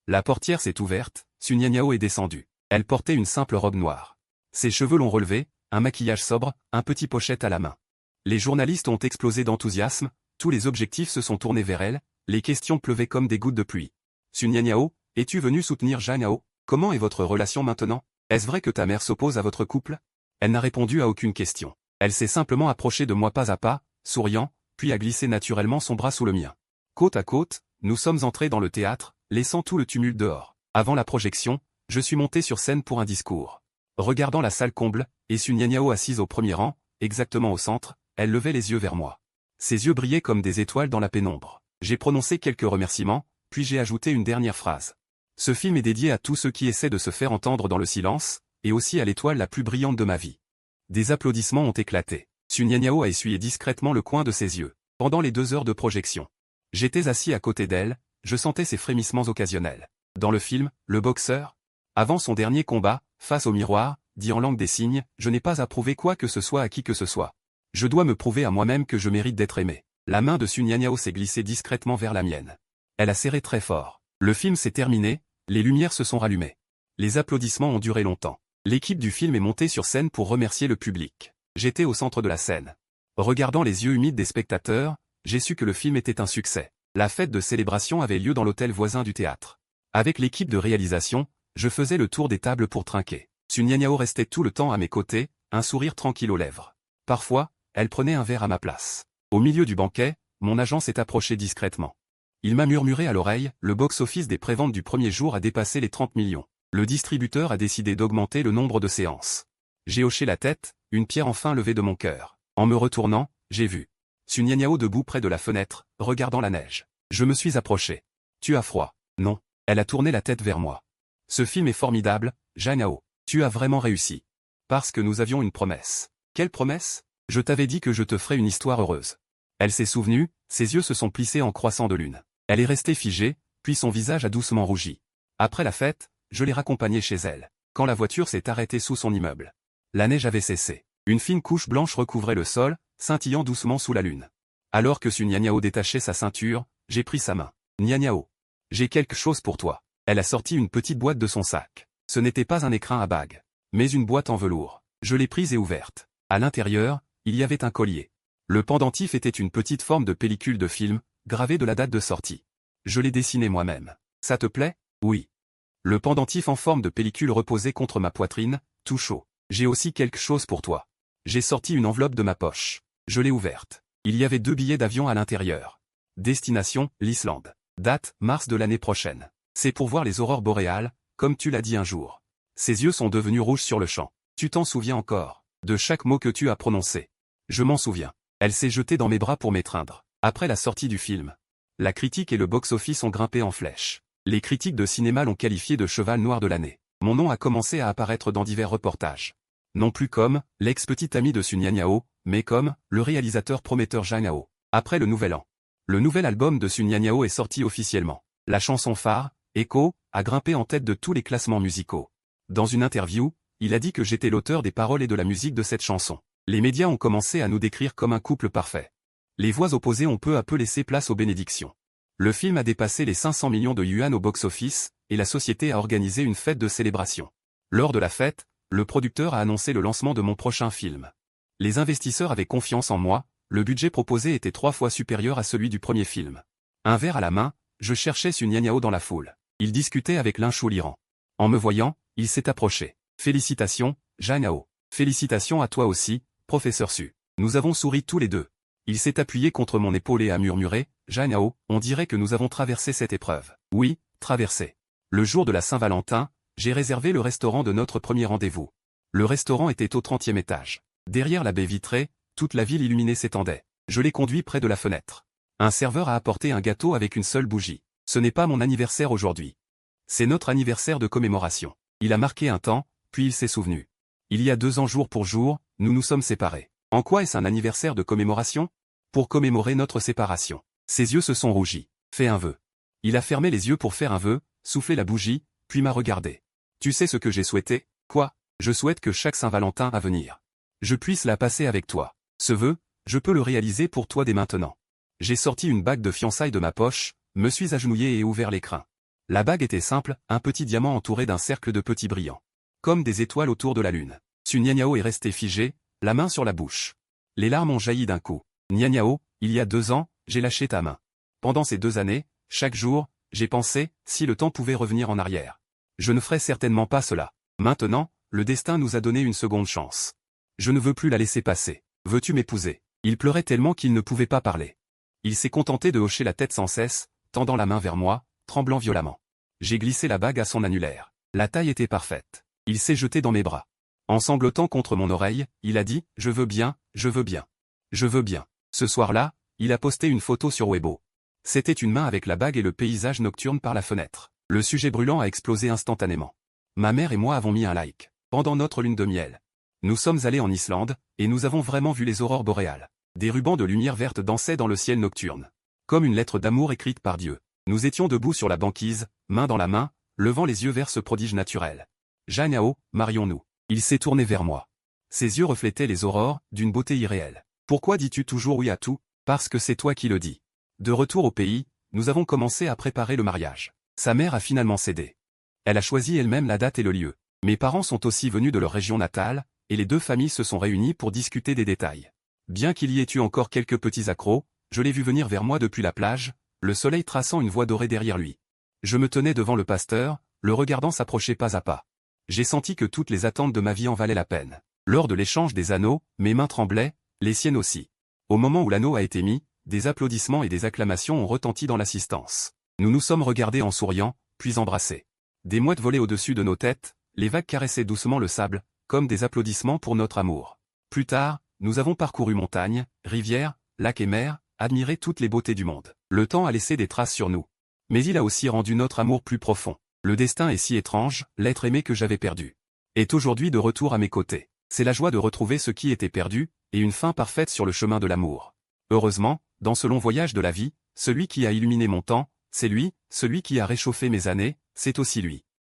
La portière s'est ouverte, Sun Yanyao est descendue. Elle portait une simple robe noire. Ses cheveux l'ont relevée, un maquillage sobre, un petit pochette à la main. Les journalistes ont explosé d'enthousiasme, tous les objectifs se sont tournés vers elle, les questions pleuvaient comme des gouttes de pluie. Sun Yanyao, es-tu venu soutenir Yanyao? Comment est votre relation maintenant? Est-ce vrai que ta mère s'oppose à votre couple? Elle n'a répondu à aucune question. Elle s'est simplement approchée de moi pas à pas, souriant, puis a glissé naturellement son bras sous le mien. Côte à côte, nous sommes entrés dans le théâtre, laissant tout le tumulte dehors. Avant la projection, je suis monté sur scène pour un discours. Regardant la salle comble, et Sun Yanyao assise au premier rang, exactement au centre, elle levait les yeux vers moi. Ses yeux brillaient comme des étoiles dans la pénombre. J'ai prononcé quelques remerciements, puis j'ai ajouté une dernière phrase. Ce film est dédié à tous ceux qui essaient de se faire entendre dans le silence, et aussi à l'étoile la plus brillante de ma vie. Des applaudissements ont éclaté. Sun Yanniao a essuyé discrètement le coin de ses yeux. Pendant les 2 heures de projection. J'étais assis à côté d'elle, je sentais ses frémissements occasionnels. Dans le film, le boxeur, avant son dernier combat, face au miroir, dit en langue des signes, je n'ai pas à prouver quoi que ce soit à qui que ce soit. Je dois me prouver à moi-même que je mérite d'être aimé. La main de Sun Yanniao s'est glissée discrètement vers la mienne. Elle a serré très fort. Le film s'est terminé, les lumières se sont rallumées. Les applaudissements ont duré longtemps. L'équipe du film est montée sur scène pour remercier le public. J'étais au centre de la scène. Regardant les yeux humides des spectateurs, j'ai su que le film était un succès. La fête de célébration avait lieu dans l'hôtel voisin du théâtre. Avec l'équipe de réalisation, je faisais le tour des tables pour trinquer. Sun Yanniao restait tout le temps à mes côtés, un sourire tranquille aux lèvres. Parfois, elle prenait un verre à ma place. Au milieu du banquet, mon agent s'est approché discrètement. Il m'a murmuré à l'oreille, le box-office des préventes du premier jour a dépassé les 30 millions. Le distributeur a décidé d'augmenter le nombre de séances. J'ai hoché la tête, une pierre enfin levée de mon cœur. En me retournant, j'ai vu Sun Yanniao debout près de la fenêtre, regardant la neige. Je me suis approché. Tu as froid? Non. Elle a tourné la tête vers moi. Ce film est formidable, Yanniao. Tu as vraiment réussi. Parce que nous avions une promesse. Quelle promesse? Je t'avais dit que je te ferais une histoire heureuse. Elle s'est souvenue, ses yeux se sont plissés en croissant de lune. Elle est restée figée, puis son visage a doucement rougi. Après la fête, je l'ai raccompagnée chez elle. Quand la voiture s'est arrêtée sous son immeuble. La neige avait cessé. Une fine couche blanche recouvrait le sol, scintillant doucement sous la lune. Alors que Sun Yanniao détachait sa ceinture, j'ai pris sa main. Yanniao. J'ai quelque chose pour toi. Elle a sorti une petite boîte de son sac. Ce n'était pas un écrin à bagues, mais une boîte en velours. Je l'ai prise et ouverte. À l'intérieur, il y avait un collier. Le pendentif était une petite forme de pellicule de film, gravée de la date de sortie. Je l'ai dessiné moi-même. Ça te plaît? Oui. Le pendentif en forme de pellicule reposait contre ma poitrine, tout chaud. J'ai aussi quelque chose pour toi. J'ai sorti une enveloppe de ma poche. Je l'ai ouverte. Il y avait 2 billets d'avion à l'intérieur. Destination, l'Islande. Date, mars de l'année prochaine. C'est pour voir les aurores boréales, comme tu l'as dit un jour. Ses yeux sont devenus rouges sur le champ. Tu t'en souviens encore, de chaque mot que tu as prononcé. Je m'en souviens. Elle s'est jetée dans mes bras pour m'étreindre. Après la sortie du film, la critique et le box-office ont grimpé en flèche. Les critiques de cinéma l'ont qualifié de cheval noir de l'année. Mon nom a commencé à apparaître dans divers reportages. Non plus comme l'ex-petit ami de Sun Yanniao, mais comme le réalisateur prometteur Yanniao. Après le Nouvel An, le nouvel album de Sun Yanniao est sorti officiellement. La chanson phare, Echo, a grimpé en tête de tous les classements musicaux. Dans une interview, il a dit que j'étais l'auteur des paroles et de la musique de cette chanson. Les médias ont commencé à nous décrire comme un couple parfait. Les voix opposées ont peu à peu laissé place aux bénédictions. Le film a dépassé les 500 millions de yuan au box-office, et la société a organisé une fête de célébration. Lors de la fête, le producteur a annoncé le lancement de mon prochain film. Les investisseurs avaient confiance en moi, le budget proposé était 3 fois supérieur à celui du premier film. Un verre à la main, je cherchais Sun Yanniao dans la foule. Il discutait avec Lin Liran. En me voyant, il s'est approché. Félicitations, Yanniao. Félicitations à toi aussi, professeur Su. Nous avons souri tous les deux. Il s'est appuyé contre mon épaule et a murmuré, Yanniao, on dirait que nous avons traversé cette épreuve. Oui, traversé. Le jour de la Saint-Valentin, j'ai réservé le restaurant de notre premier rendez-vous. Le restaurant était au 30e étage. Derrière la baie vitrée, toute la ville illuminée s'étendait. Je l'ai conduit près de la fenêtre. Un serveur a apporté un gâteau avec une seule bougie. Ce n'est pas mon anniversaire aujourd'hui. C'est notre anniversaire de commémoration. Il a marqué un temps, puis il s'est souvenu. Il y a 2 ans jour pour jour, nous nous sommes séparés. En quoi est-ce un anniversaire de commémoration? Pour commémorer notre séparation. Ses yeux se sont rougis. Fais un vœu. Il a fermé les yeux pour faire un vœu, soufflé la bougie, puis m'a regardé. Tu sais ce que j'ai souhaité? Quoi? Je souhaite que chaque Saint-Valentin à venir, je puisse la passer avec toi. Ce vœu, je peux le réaliser pour toi dès maintenant. J'ai sorti une bague de fiançailles de ma poche, me suis agenouillé et ouvert l'écrin. La bague était simple, un petit diamant entouré d'un cercle de petits brillants. Comme des étoiles autour de la lune. Sun Yanniao est resté figé, la main sur la bouche. Les larmes ont jailli d'un coup. Yanniao, il y a 2 ans, j'ai lâché ta main. Pendant ces 2 années, chaque jour, j'ai pensé, si le temps pouvait revenir en arrière. Je ne ferais certainement pas cela. Maintenant, le destin nous a donné une seconde chance. Je ne veux plus la laisser passer. Veux-tu m'épouser? Il pleurait tellement qu'il ne pouvait pas parler. Il s'est contenté de hocher la tête sans cesse, tendant la main vers moi, tremblant violemment. J'ai glissé la bague à son annulaire. La taille était parfaite. Il s'est jeté dans mes bras. En sanglotant contre mon oreille, il a dit « Je veux bien, je veux bien. Je veux bien ». Ce soir-là, il a posté une photo sur Weibo. C'était une main avec la bague et le paysage nocturne par la fenêtre. Le sujet brûlant a explosé instantanément. Ma mère et moi avons mis un like. Pendant notre lune de miel. Nous sommes allés en Islande, et nous avons vraiment vu les aurores boréales. Des rubans de lumière verte dansaient dans le ciel nocturne. Comme une lettre d'amour écrite par Dieu. Nous étions debout sur la banquise, main dans la main, levant les yeux vers ce prodige naturel. Janao, marions-nous. Il s'est tourné vers moi. Ses yeux reflétaient les aurores, d'une beauté irréelle. Pourquoi dis-tu toujours oui à tout? Parce que c'est toi qui le dis. De retour au pays, nous avons commencé à préparer le mariage. Sa mère a finalement cédé. Elle a choisi elle-même la date et le lieu. Mes parents sont aussi venus de leur région natale, et les deux familles se sont réunies pour discuter des détails. Bien qu'il y ait eu encore quelques petits accrocs, je l'ai vu venir vers moi depuis la plage, le soleil traçant une voie dorée derrière lui. Je me tenais devant le pasteur, le regardant s'approcher pas à pas. J'ai senti que toutes les attentes de ma vie en valaient la peine. Lors de l'échange des anneaux, mes mains tremblaient, les siennes aussi. Au moment où l'anneau a été mis, des applaudissements et des acclamations ont retenti dans l'assistance. Nous nous sommes regardés en souriant, puis embrassés. Des mouettes volaient au-dessus de nos têtes, les vagues caressaient doucement le sable, comme des applaudissements pour notre amour. Plus tard, nous avons parcouru montagnes, rivières, lacs et mers, admiré toutes les beautés du monde. Le temps a laissé des traces sur nous. Mais il a aussi rendu notre amour plus profond. Le destin est si étrange, l'être aimé que j'avais perdu est aujourd'hui de retour à mes côtés. C'est la joie de retrouver ce qui était perdu, et une fin parfaite sur le chemin de l'amour. Heureusement, dans ce long voyage de la vie, celui qui a illuminé mon temps, c'est lui, celui qui a réchauffé mes années, c'est aussi lui.